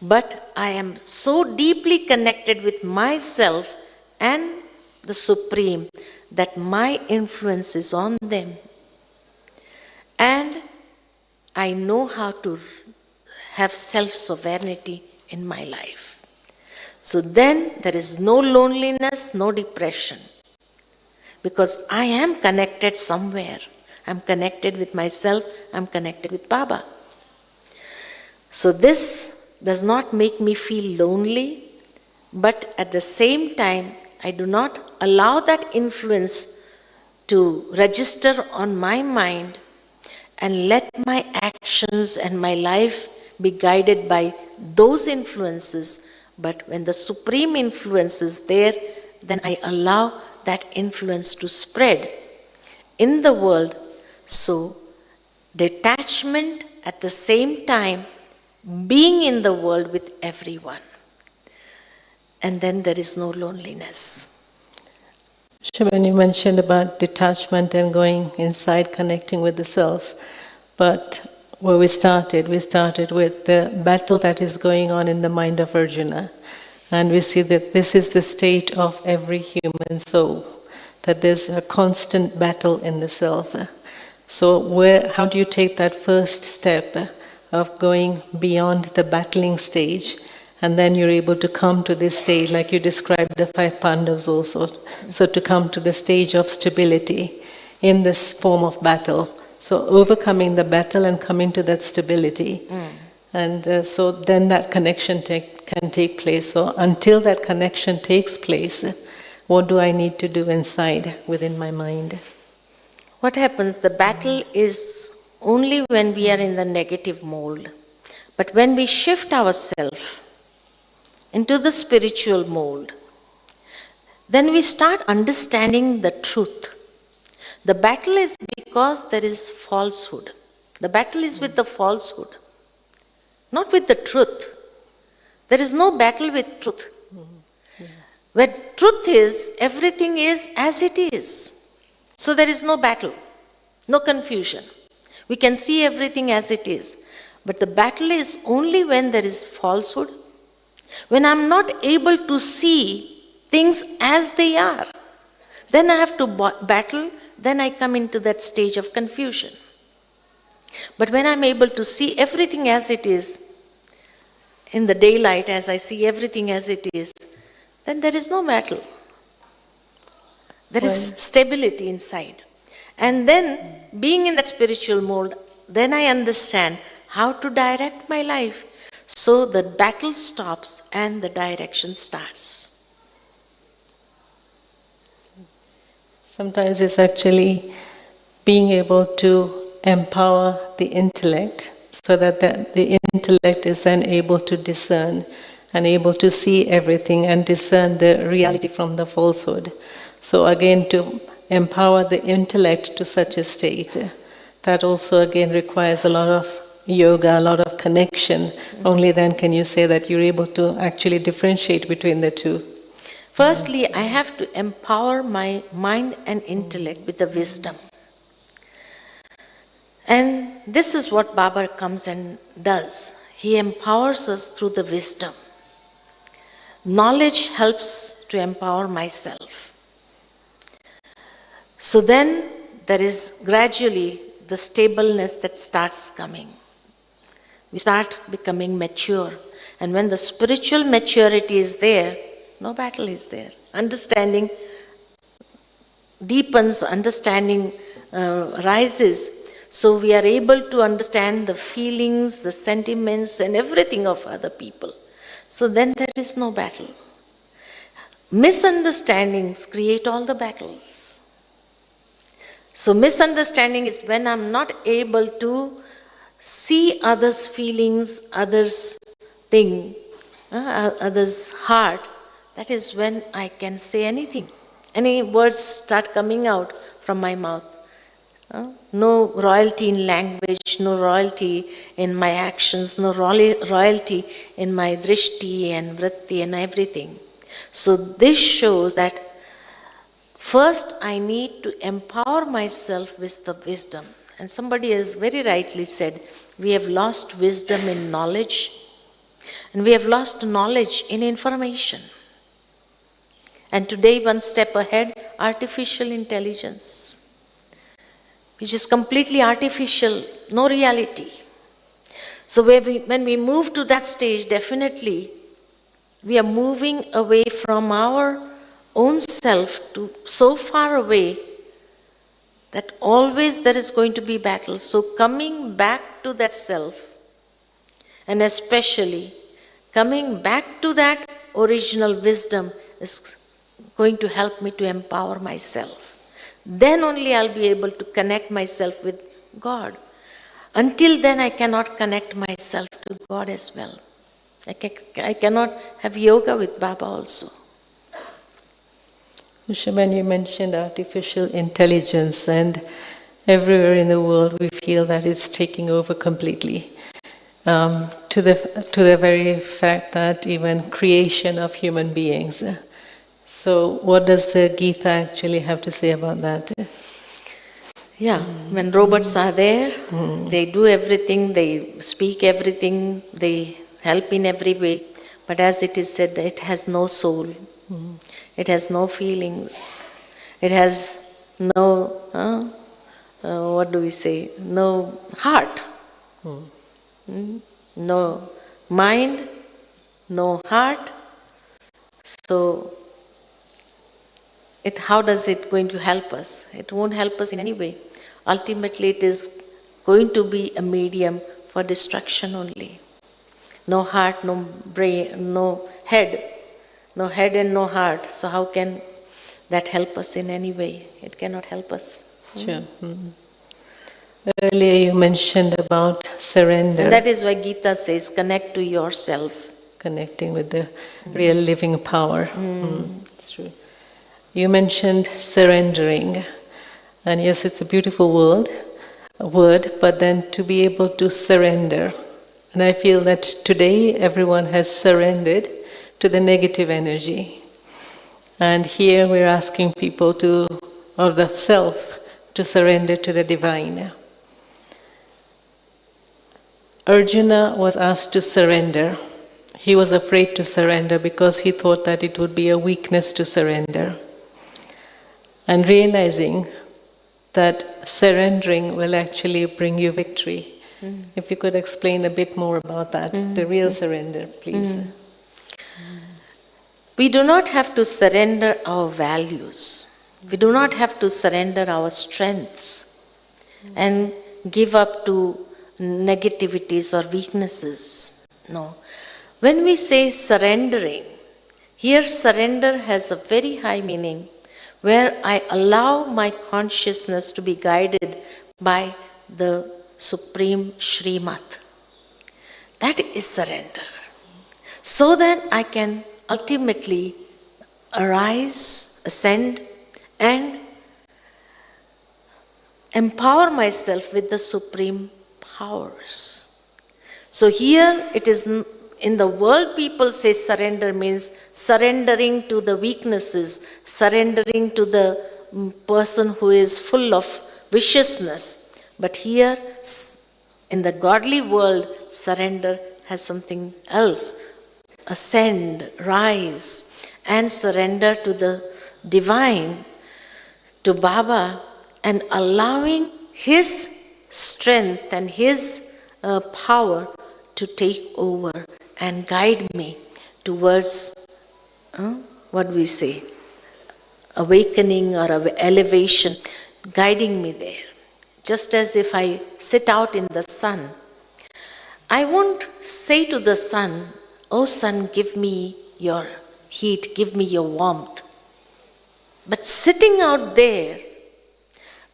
But I am so deeply connected with myself and the Supreme that my influence is on them. And I know how to have self-sovereignty in my life. So then there is no loneliness, no depression. Because I am connected somewhere. I'm connected with myself, I'm connected with Baba. So this does not make me feel lonely, but at the same time, I do not allow that influence to register on my mind and let my actions and my life be guided by those influences. But when the supreme influence is there, then I allow that influence to spread in the world. So, detachment at the same time, being in the world with everyone. And then there is no loneliness. When you mentioned about detachment and going inside, connecting with the self, but where we started with the battle that is going on in the mind of Arjuna. And we see that this is the state of every human soul, that there's a constant battle in the self. So how do you take that first step of going beyond the battling stage, and then you're able to come to this stage, like you described the 5 Pandavas also, so to come to the stage of stability in this form of battle. So overcoming the battle and coming to that stability. And so then that connection can take place. So until that connection takes place, what do I need to do inside, within my mind? What happens? The battle is only when we are in the negative mold. But when we shift ourselves into the spiritual mold, then we start understanding the truth. The battle is because there is falsehood. The battle is with the falsehood, not with the truth. There is no battle with truth. Where truth is, everything is as it is. So there is no battle, no confusion. We can see everything as it is. But the battle is only when there is falsehood, when I'm not able to see things as they are. Then I have to battle, then I come into that stage of confusion. But when I'm able to see everything as it is, in the daylight, as I see everything as it is, then there is no battle. There is stability inside. And then, being in that spiritual mode, then I understand how to direct my life. So the battle stops and the direction starts. Sometimes it's actually being able to empower the intellect so that the intellect is then able to discern and able to see everything and discern the reality from the falsehood. So again, to empower the intellect to such a state, that also again requires a lot of yoga, a lot of connection. Only then can you say that you're able to actually differentiate between the two. Firstly, I have to empower my mind and intellect with the wisdom. And this is what Baba comes and does. He empowers us through the wisdom. Knowledge helps to empower myself. So then there is gradually the stableness that starts coming. We start becoming mature. And when the spiritual maturity is there, no battle is there. Understanding deepens, understanding rises. So we are able to understand the feelings, the sentiments and everything of other people. So then there is no battle. Misunderstandings create all the battles. So misunderstanding is when I'm not able to see others' feelings, others' thing, others' heart. That is when I can say anything. Any words start coming out from my mouth. No royalty in language, no royalty in my actions, no royalty in my drishti and vritti and everything. So this shows that first I need to empower myself with the wisdom. And somebody has very rightly said, we have lost wisdom in knowledge, and we have lost knowledge in information. And today, one step ahead, artificial intelligence, which is completely artificial, no reality. So when we move to that stage, definitely, we are moving away from our own self to so far away that always there is going to be battle. So coming back to that self, and especially coming back to that original wisdom is going to help me to empower myself. Then only I'll be able to connect myself with God. Until then I cannot connect myself to God as well. I cannot have yoga with Baba also. Shaman, you mentioned artificial intelligence, and everywhere in the world we feel that it's taking over completely. To the very fact that even creation of human beings. So what does the Gita actually have to say about that? Yeah, when robots are there, they do everything, they speak everything, they help in every way. But as it is said, it has no soul. It has no feelings. It has no, no heart. No mind, no heart. So, how does it going to help us? It won't help us in any way. Ultimately, it is going to be a medium for destruction only. No heart, no brain, no head and no heart. So how can that help us in any way? It cannot help us. Sure. Earlier you mentioned about surrender. And that is why Gita says, connect to yourself. Connecting with the real living power. It's true. You mentioned surrendering. And yes, it's a beautiful word, but then to be able to surrender. And I feel that today everyone has surrendered to the negative energy. And here we're asking people or the self, to surrender to the divine. Arjuna was asked to surrender. He was afraid to surrender because he thought that it would be a weakness to surrender. And realizing that surrendering will actually bring you victory. If you could explain a bit more about that, the real surrender, please. We do not have to surrender our values. We do not have to surrender our strengths and give up to negativities or weaknesses. No. When we say surrendering, here surrender has a very high meaning, where I allow my consciousness to be guided by the Supreme Srimad. That is surrender. So that I can ultimately arise, ascend, and empower myself with the supreme powers. So here it is, in the world people say surrender means surrendering to the weaknesses, surrendering to the person who is full of viciousness. But here, in the godly world, surrender has something else. Ascend, rise, and surrender to the divine, to Baba, and allowing his strength and his power to take over and guide me towards, what we say, awakening or elevation, guiding me there. Just as if I sit out in the sun, I won't say to the sun, "Oh sun, give me your heat, give me your warmth." But sitting out there,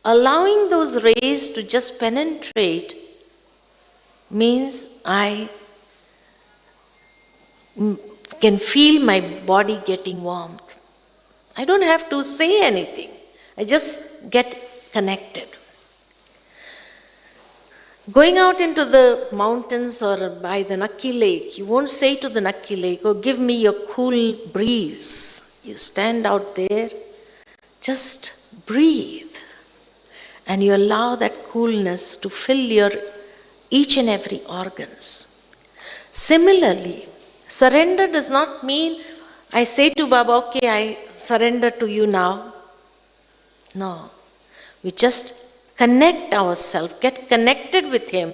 allowing those rays to just penetrate, means I can feel my body getting warmth. I don't have to say anything. I just get connected. Going out into the mountains or by the Nakki Lake, you won't say to the Nakki Lake, "Oh, give me your cool breeze." You stand out there, just breathe, and you allow that coolness to fill your each and every organs. Similarly, surrender does not mean I say to Baba, "Okay, I surrender to you now." No, we just connect ourselves, get connected with him,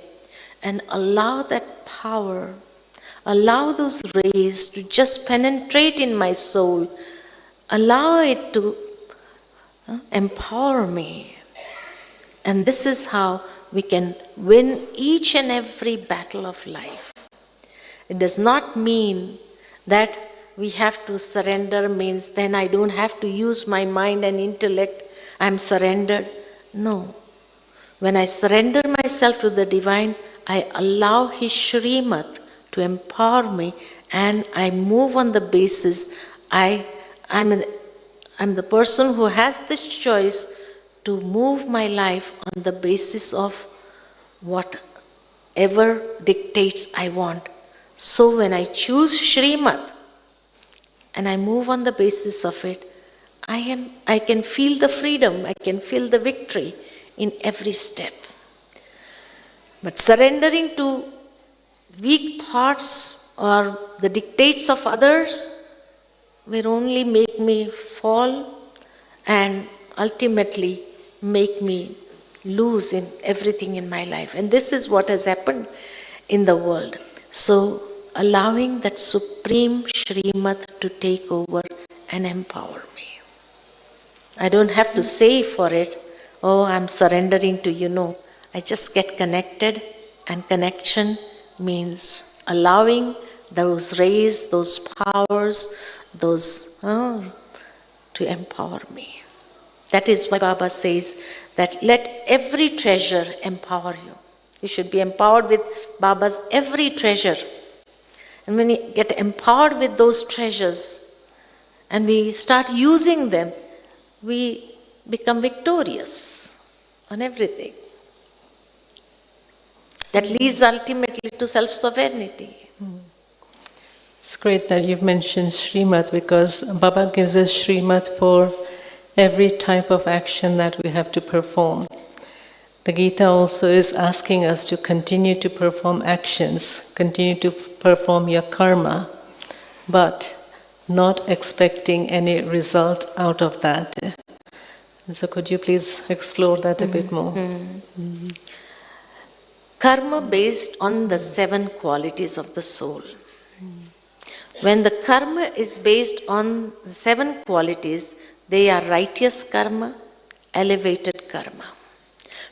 and allow that power, allow those rays to just penetrate in my soul, allow it to empower me. And this is how we can win each and every battle of life. It does not mean that we have to surrender means then I don't have to use my mind and intellect, I'm surrendered. No. When I surrender myself to the divine, I allow his Shrimad to empower me, and I move on the basis, I'm the person who has this choice to move my life on the basis of whatever dictates I want. So when I choose Shrimad and I move on the basis of it, I can feel the freedom, I can feel the victory in every step. But surrendering to weak thoughts or the dictates of others will only make me fall and ultimately make me lose in everything in my life. And this is what has happened in the world. So allowing that supreme Shrimad to take over and empower me. I don't have to say for it, "Oh, I'm surrendering to you." No, I just get connected, and connection means allowing those rays, those powers, those to empower me. That is why Baba says that let every treasure empower you. You should be empowered with Baba's every treasure. And when you get empowered with those treasures and we start using them, we become victorious on everything. That leads ultimately to self-sovereignty. It's great that you've mentioned Srimad, because Baba gives us Srimad for every type of action that we have to perform. The Gita also is asking us to continue to perform actions, continue to perform your karma, but not expecting any result out of that. So could you please explore that a bit more? karma based on the 7 qualities of the soul. When the karma is based on the 7 qualities, they are righteous karma, elevated karma,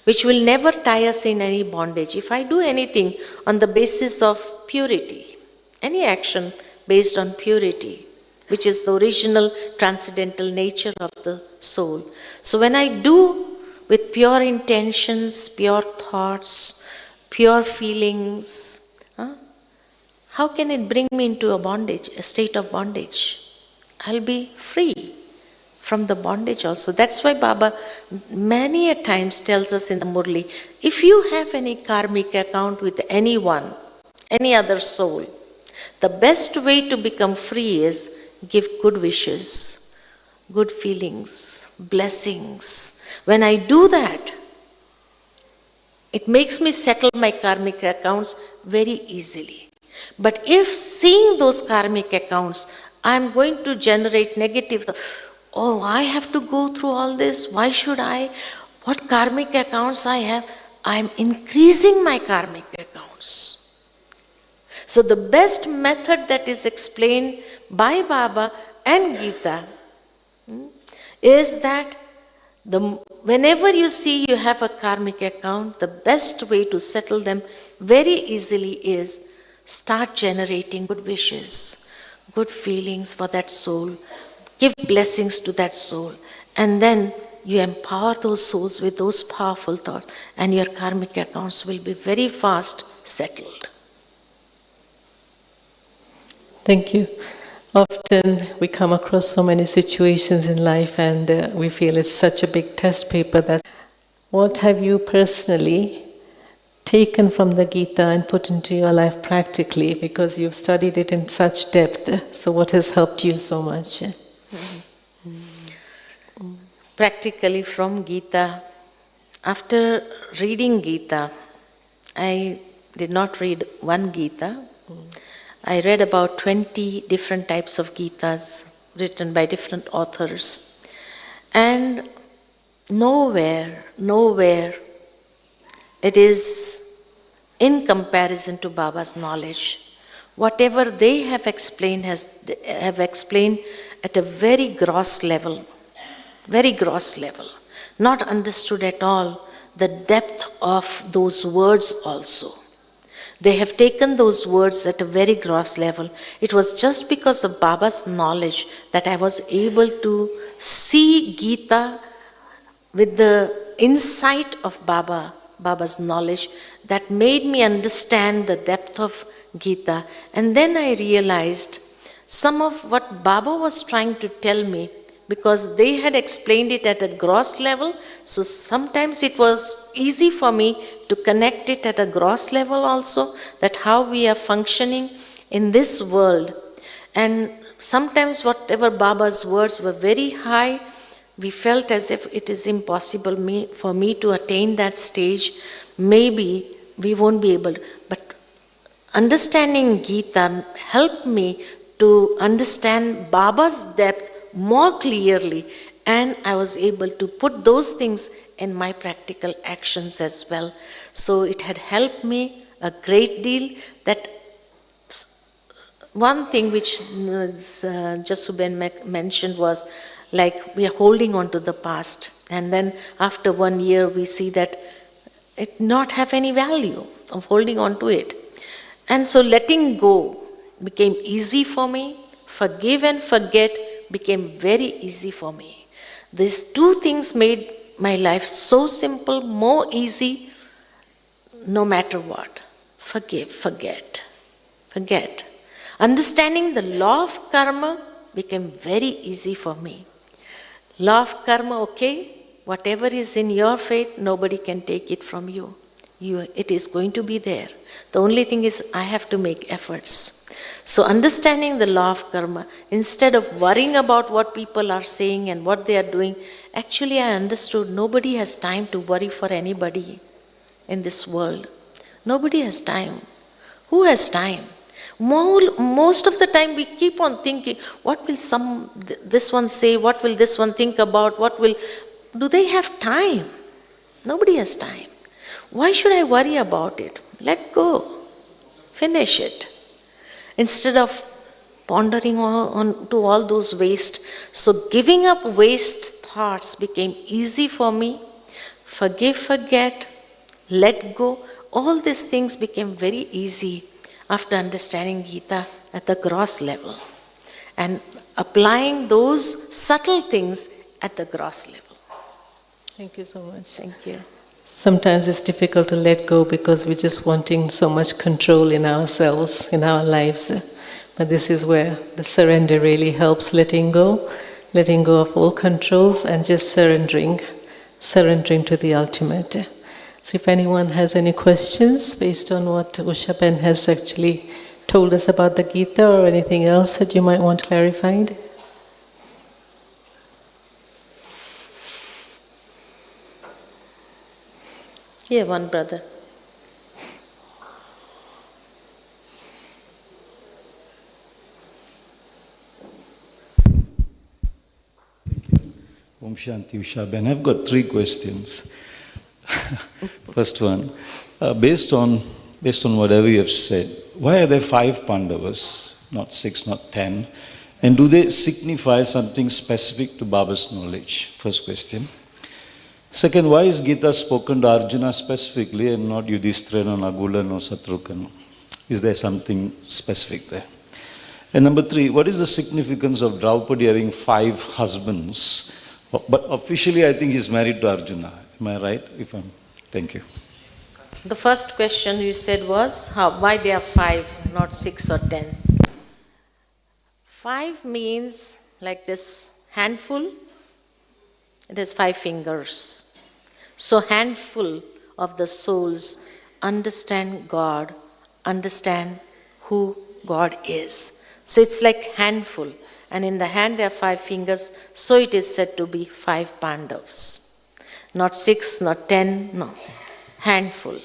which will never tie us in any bondage. If I do anything on the basis of purity, any action based on purity, which is the original transcendental nature of the soul. So when I do with pure intentions, pure thoughts, pure feelings, how can it bring me into a bondage, a state of bondage? I'll be free from the bondage also. That's why Baba many a times tells us in the Murli, if you have any karmic account with anyone, any other soul, the best way to become free is give good wishes, good feelings, blessings. When I do that, it makes me settle my karmic accounts very easily. But if seeing those karmic accounts, I'm going to generate negative, oh, I have to go through all this, why should I? What karmic accounts I have? I'm increasing my karmic accounts. So the best method that is explained by Baba and Gita is that whenever you see you have a karmic account, the best way to settle them very easily is start generating good wishes, good feelings for that soul, give blessings to that soul, and then you empower those souls with those powerful thoughts, and your karmic accounts will be very fast settled. Thank you. Often we come across so many situations in life and we feel it's such a big test paper. What have you personally taken from the Gita and put into your life practically, because you've studied it in such depth? So what has helped you so much? Practically from Gita, after reading Gita, I did not read one Gita. I read about 20 different types of Gitas written by different authors. And nowhere it is in comparison to Baba's knowledge. Whatever they have explained have explained at a very gross level, not understood at all the depth of those words also. They have taken those words at a very gross level. It was just because of Baba's knowledge that I was able to see Gita with the insight of Baba's knowledge, that made me understand the depth of Gita. And then I realized some of what Baba was trying to tell me, because they had explained it at a gross level, so sometimes it was easy for me to connect it at a gross level also, that how we are functioning in this world. And sometimes whatever Baba's words were very high, we felt as if it is impossible for me to attain that stage. Maybe we won't be able to. But understanding Gita helped me to understand Baba's depth more clearly, and I was able to put those things in my practical actions as well. So it had helped me a great deal. That one thing which Jasuben mentioned was, like, we are holding on to the past, and then after 1 year we see that it not have any value of holding on to it. And so letting go became easy for me. Forgive and forget became very easy for me. These two things made my life so simple, more easy, no matter what. Forgive, forget. Understanding the law of karma became very easy for me. Law of karma, okay, whatever is in your fate, nobody can take it from you. It is going to be there. The only thing is I have to make efforts. So understanding the law of karma, instead of worrying about what people are saying and what they are doing, actually I understood nobody has time to worry for anybody in this world. Nobody has time. Who has time? Most of the time we keep on thinking, what will this one say, what will this one think about, do they have time? Nobody has time. Why should I worry about it? Let go. Finish it. Instead of pondering on to all those waste. So giving up waste thoughts became easy for me. Forgive, forget, let go. All these things became very easy after understanding Gita at the gross level and applying those subtle things at the gross level. Thank you so much. Thank you. Sometimes it's difficult to let go because we're just wanting so much control in ourselves, in our lives. But this is where the surrender really helps, letting go of all controls and just surrendering to the ultimate. So if anyone has any questions based on what Ushaben has actually told us about the Gita or anything else that you might want clarified? Here, one brother. Om Shanti Ushaben. I've got 3 questions. First one, based on whatever you have said, why are there 5 Pandavas, not 6, not 10? And do they signify something specific to Baba's knowledge? First question. Second, why is Gita spoken to Arjuna specifically and not Yudhishthira, Nagulan or Satrukhan? Is there something specific there? And number 3, what is the significance of Draupadi having 5 husbands? But officially I think he's married to Arjuna. Am I right? Thank you. The first question you said was why there are 5, not 6 or 10. 5 means like this handful. It has 5 fingers. So handful of the souls understand God, understand who God is. So it's like handful. And in the hand there are 5 fingers. So it is said to be 5 Pandavas. Not 6, not 10, no. Handful.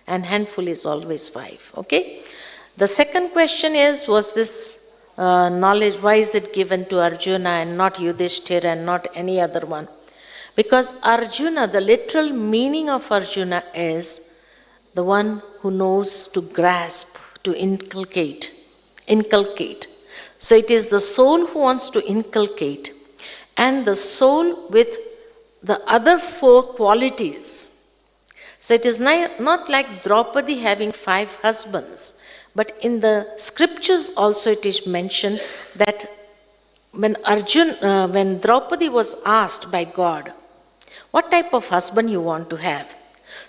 And handful is always 5. Okay? The second question is, was this knowledge, why is it given to Arjuna and not Yudhishthira and not any other one? Because Arjuna, the literal meaning of Arjuna is the one who knows to grasp, to inculcate. So it is the soul who wants to inculcate, and the soul with the other 4 qualities. So it is not like Draupadi having 5 husbands, but in the scriptures also it is mentioned that when Draupadi was asked by God, what type of husband you want to have?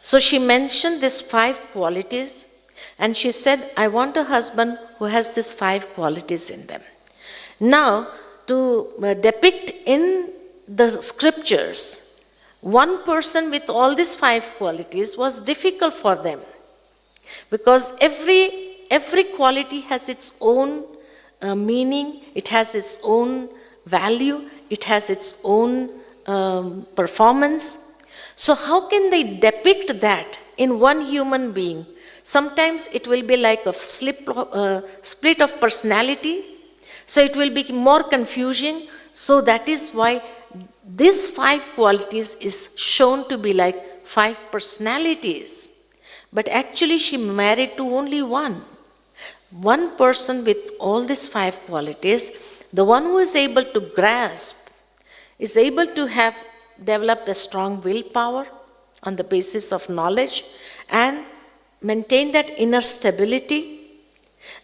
So she mentioned these 5 qualities, and she said, I want a husband who has these 5 qualities in them. Now, to depict in the scriptures, one person with all these 5 qualities was difficult for them. Because every quality has its own meaning, it has its own value, it has its own performance. So how can they depict that in one human being? Sometimes it will be like a split of personality, so it will be more confusing. So that is why these 5 qualities is shown to be like 5 personalities. But actually she married to only one. One person with all these 5 qualities, the one who is able to grasp, is able to have developed a strong willpower on the basis of knowledge and maintain that inner stability,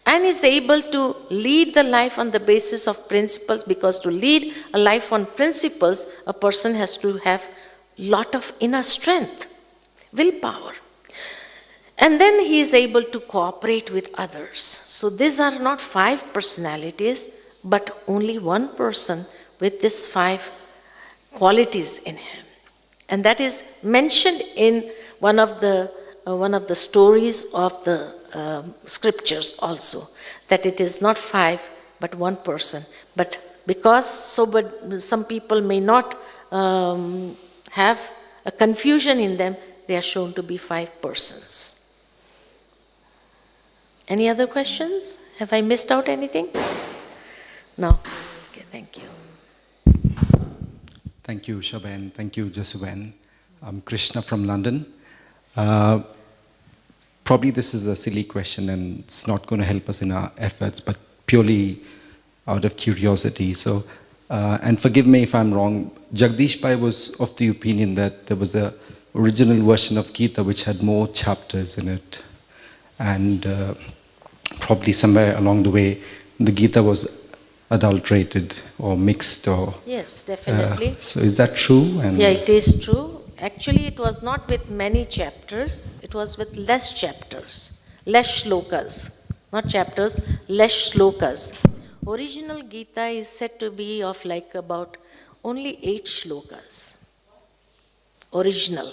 and is able to lead the life on the basis of principles, because to lead a life on principles, a person has to have lot of inner strength, willpower. And then he is able to cooperate with others. So these are not 5 personalities, but only one person with these 5 qualities in him. And that is mentioned in one of the stories of the scriptures also, that it is not 5, but one person. But because some people may not have a confusion in them, they are shown to be 5 persons. Any other questions? Have I missed out anything? No. Okay, thank you. Thank you, Shaban. Thank you, Jasuban. I'm Krishna from London. Probably this is a silly question and it's not going to help us in our efforts, but purely out of curiosity. So, and forgive me if I'm wrong, Jagdish Pai was of the opinion that there was a original version of Gita which had more chapters in it. And probably somewhere along the way, the Gita was adulterated or mixed or... Yes, definitely. So is that true? And yeah, it is true. Actually, it was not with many chapters, it was with less chapters, less shlokas. Not chapters, less shlokas. Original Gita is said to be of like about only 8 shlokas. Original.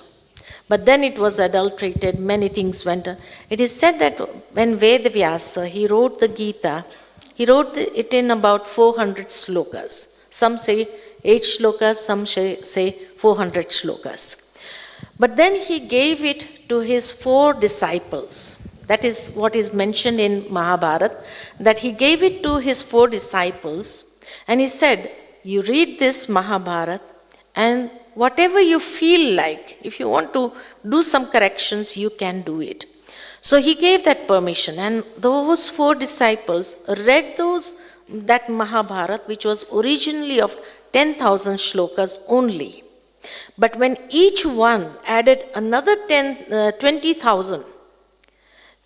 But then it was adulterated, many things went on. It is said that when Vedavyasa, he wrote the Gita, he wrote it in about 400 slokas. Some say 8 shlokas, some say 400 shlokas. But then he gave it to his 4 disciples. That is what is mentioned in Mahabharata, that he gave it to his 4 disciples and he said, you read this Mahabharata and whatever you feel like, if you want to do some corrections, you can do it. So he gave that permission, and those 4 disciples read that Mahabharata, which was originally of 10,000 shlokas only. But when each one added another 20,000,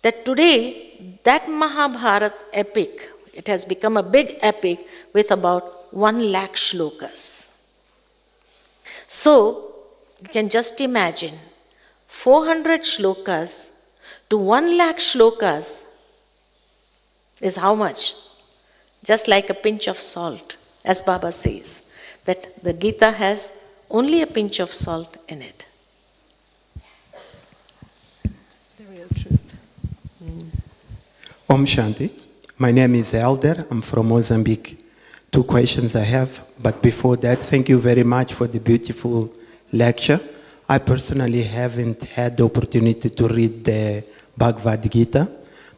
that today, that Mahabharata epic, it has become a big epic with about 1 lakh shlokas. So, you can just imagine, 400 shlokas to 1 lakh shlokas is how much? Just like a pinch of salt, as Baba says, that the Gita has only a pinch of salt in it. The real truth. Om Shanti. My name is Elder. I'm from Mozambique. 2 questions I have, but before that, thank you very much for the beautiful lecture. I personally haven't had the opportunity to read the Bhagavad Gita,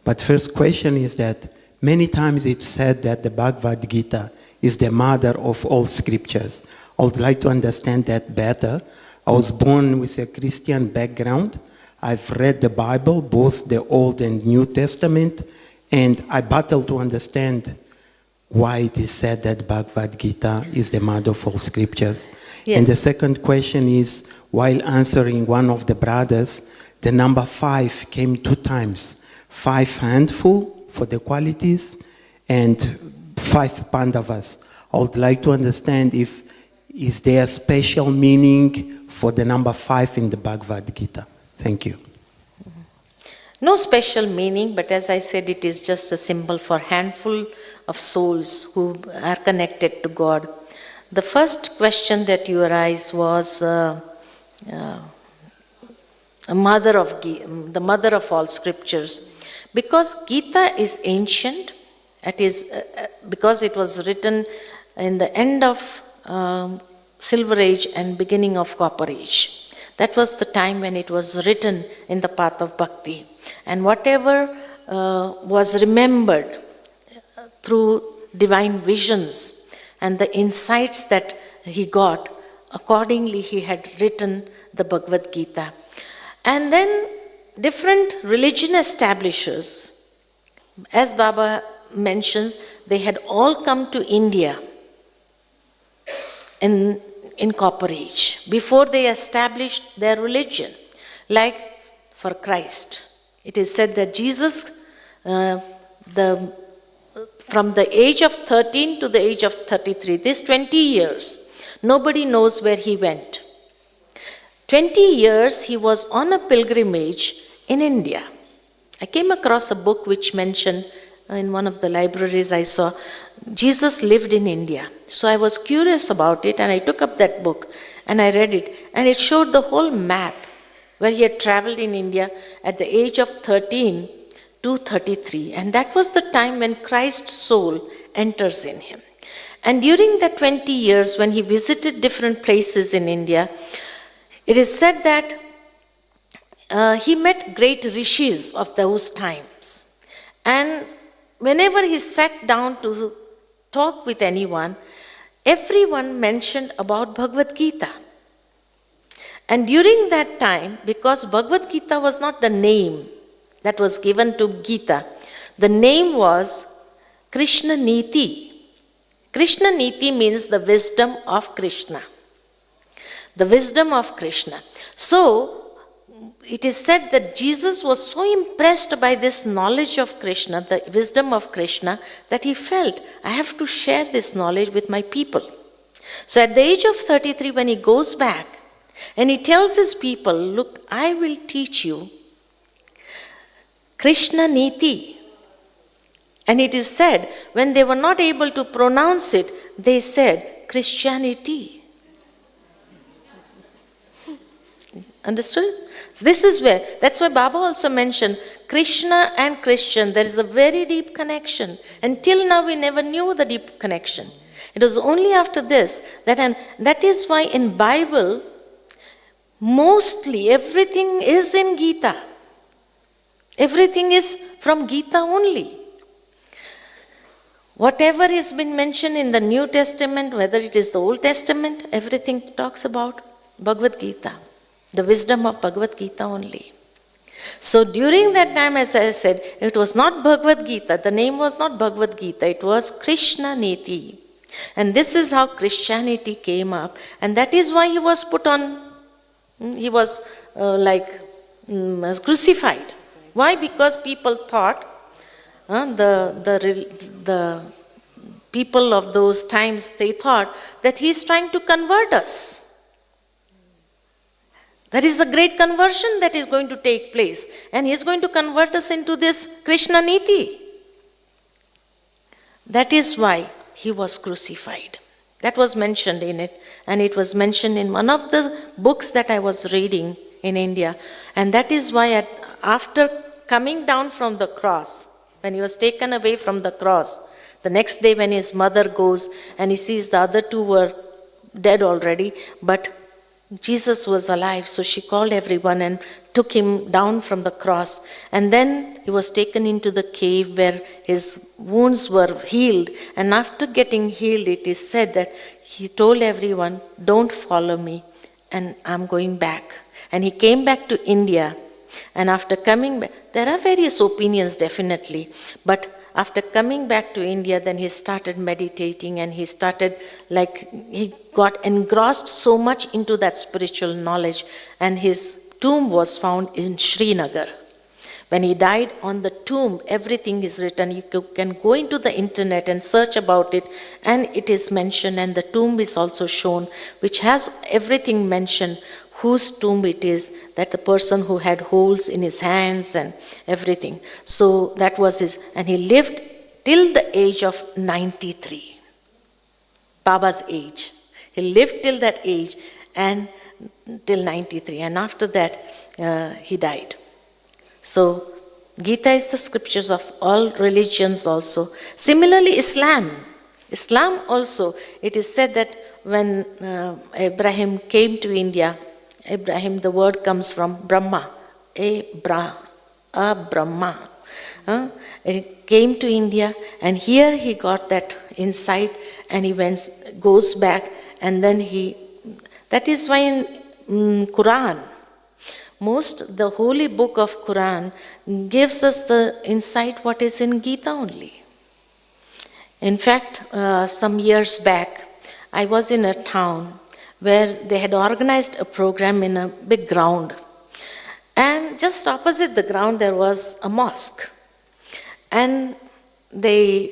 but first question is that many times it's said that the Bhagavad Gita is the mother of all scriptures. I would like to understand that better. I was born with a Christian background. I've read the Bible, both the Old and New Testament, and I battle to understand why it is said that Bhagavad Gita is the mother of all scriptures. Yes. And the second question is, while answering one of the brothers, the number 5 came 2 times. 5 handful for the qualities and 5 Pandavas. I would like to understand is there a special meaning for the number 5 in the Bhagavad Gita? Thank you. No special meaning, but as I said, it is just a symbol for handful of souls who are connected to God. The first question that you arise was the mother of all scriptures. Because Gita is ancient, it is because it was written in the end of Silver Age and beginning of Copper Age. That was the time when it was written in the path of bhakti. And whatever was remembered through divine visions and the insights that he got, accordingly he had written the Bhagavad Gita. And then different religion establishers, as Baba mentions, they had all come to India in Copper Age, before they established their religion. Like for Christ, it is said that Jesus, from the age of 13 to the age of 33, this 20 years, nobody knows where he went. 20 years he was on a pilgrimage in India. I came across a book which mentioned, in one of the libraries I saw, Jesus lived in India. So I was curious about it and I took up that book and I read it. And it showed the whole map where he had traveled in India at the age of 13 to 33. And that was the time when Christ's soul enters in him. And during the 20 years when he visited different places in India, it is said that he met great rishis of those times. And whenever he sat down to talk with anyone, everyone mentioned about Bhagavad Gita. And during that time, because Bhagavad Gita was not the name that was given to Gita, the name was Krishna Niti. Krishna Niti means the wisdom of Krishna. The wisdom of Krishna. So, it is said that Jesus was so impressed by this knowledge of Krishna, the wisdom of Krishna, that he felt, I have to share this knowledge with my people. So at the age of 33, when he goes back, and he tells his people, look, I will teach you Krishna Niti. And it is said, when they were not able to pronounce it, they said, Christianity. Understood? So this is where, that's why Baba also mentioned Krishna and Christian, there is a very deep connection. Until now we never knew the deep connection. It was only after this and that is why in Bible, mostly everything is in Gita. Everything is from Gita only. Whatever has been mentioned in the New Testament, whether it is the Old Testament, everything talks about Bhagavad Gita. The wisdom of Bhagavad Gita only. So during that time, as I said, it was not Bhagavad Gita. The name was not Bhagavad Gita. It was Krishna Niti. And this is how Christianity came up. And that is why he was put on, he was crucified. Why? Because people thought, the people of those times, they thought that he is trying to convert us. That is a great conversion that is going to take place. And he is going to convert us into this Krishna Niti. That is why he was crucified. That was mentioned in it. And it was mentioned in one of the books that I was reading in India. And that is why after coming down from the cross, when he was taken away from the cross, the next day when his mother goes and he sees the other two were dead already, but Jesus was alive, so she called everyone and took him down from the cross. And then he was taken into the cave where his wounds were healed. And after getting healed, it is said that he told everyone, don't follow me, and I'm going back. And he came back to India. And after coming back, there are various opinions definitely, but after coming back to India, then he started meditating and he started he got engrossed so much into that spiritual knowledge, and his tomb was found in Srinagar. When he died, on the tomb, everything is written. You can go into the internet and search about it, and it is mentioned, and the tomb is also shown, which has everything mentioned, whose tomb it is, that the person who had holes in his hands and everything. So that was his, and he lived till the age of 93. Baba's age. He lived till that age and till 93. And after that, he died. So Gita is the scriptures of all religions also. Similarly, Islam. Islam also, it is said that when Abraham came to India, Abraham, the word comes from Brahma. Brahma. He came to India, and here he got that insight, and he goes back, and then that is why in Quran, the holy book of Quran gives us the insight what is in Gita only. In fact, some years back, I was in a town where they had organized a program in a big ground. And just opposite the ground there was a mosque. And the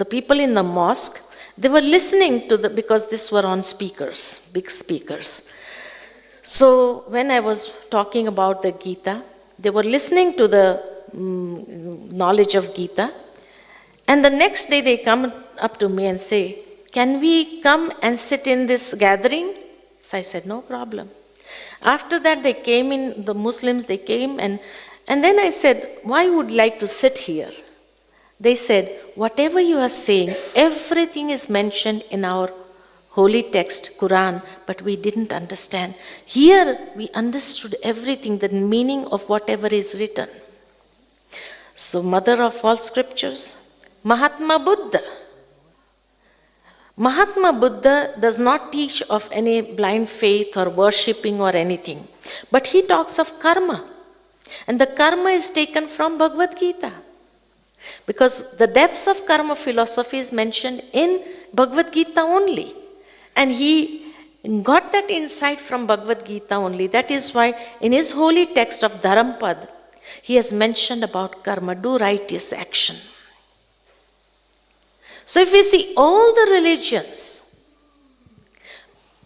people in the mosque, they were listening to because these were on speakers, big speakers. So when I was talking about the Gita, they were listening to the knowledge of Gita. And the next day they come up to me and say, can we come and sit in this gathering? So I said, no problem. After that they came in, the Muslims, they came, and then I said, why would you like to sit here? They said, whatever you are saying, everything is mentioned in our holy text, Quran, but we didn't understand. Here we understood everything, the meaning of whatever is written. So mother of all scriptures, Mahatma Buddha. Mahatma Buddha does not teach of any blind faith or worshipping or anything, but he talks of karma. And the karma is taken from Bhagavad Gita. Because the depths of karma philosophy is mentioned in Bhagavad Gita only. And he got that insight from Bhagavad Gita only. That is why in his holy text of Dharampad, he has mentioned about karma, do righteous action. So if we see all the religions,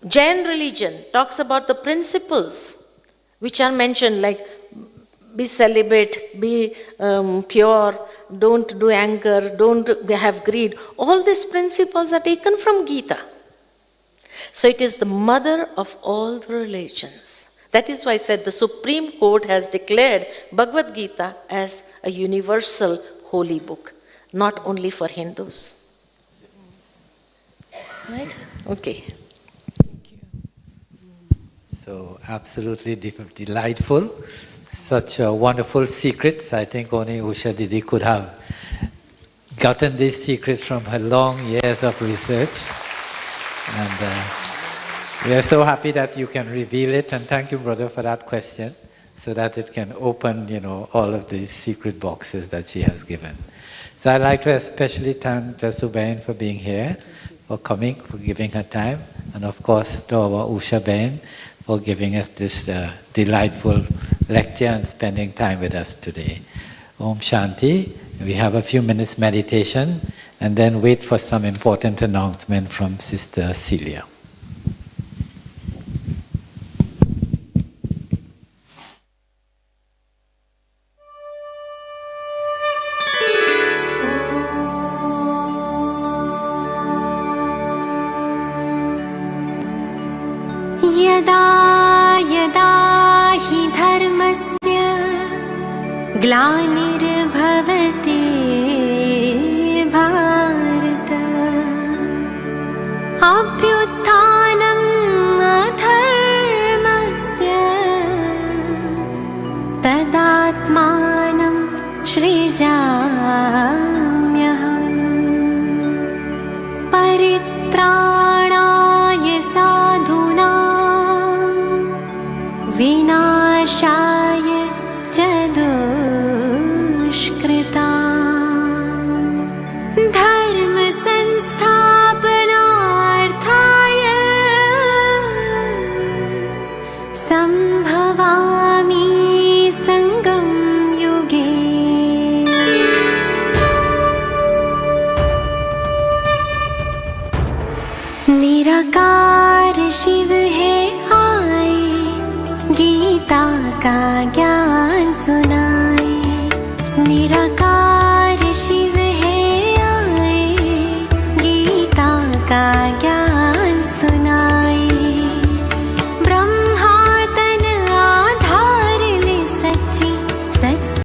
Jain religion talks about the principles which are mentioned, like be celibate, be pure, don't do anger, don't have greed. All these principles are taken from Gita. So it is the mother of all the religions. That is why I said the Supreme Court has declared Bhagavad Gita as a universal holy book, not only for Hindus. Right? Okay. So absolutely delightful. Such wonderful secrets. I think only Usha Didi could have gotten these secrets from her long years of research. And we are so happy that you can reveal it. And thank you, brother, for that question, so that it can open, all of these secret boxes that she has given. So I'd like to especially thank Jasubain for being here, for coming, for giving her time, and of course to our Usha Bain for giving us this delightful lecture and spending time with us today. Om Shanti. We have a few minutes meditation and then wait for some important announcement from Sister Celia. यदा यदा हि धर्मस्य ग्लानि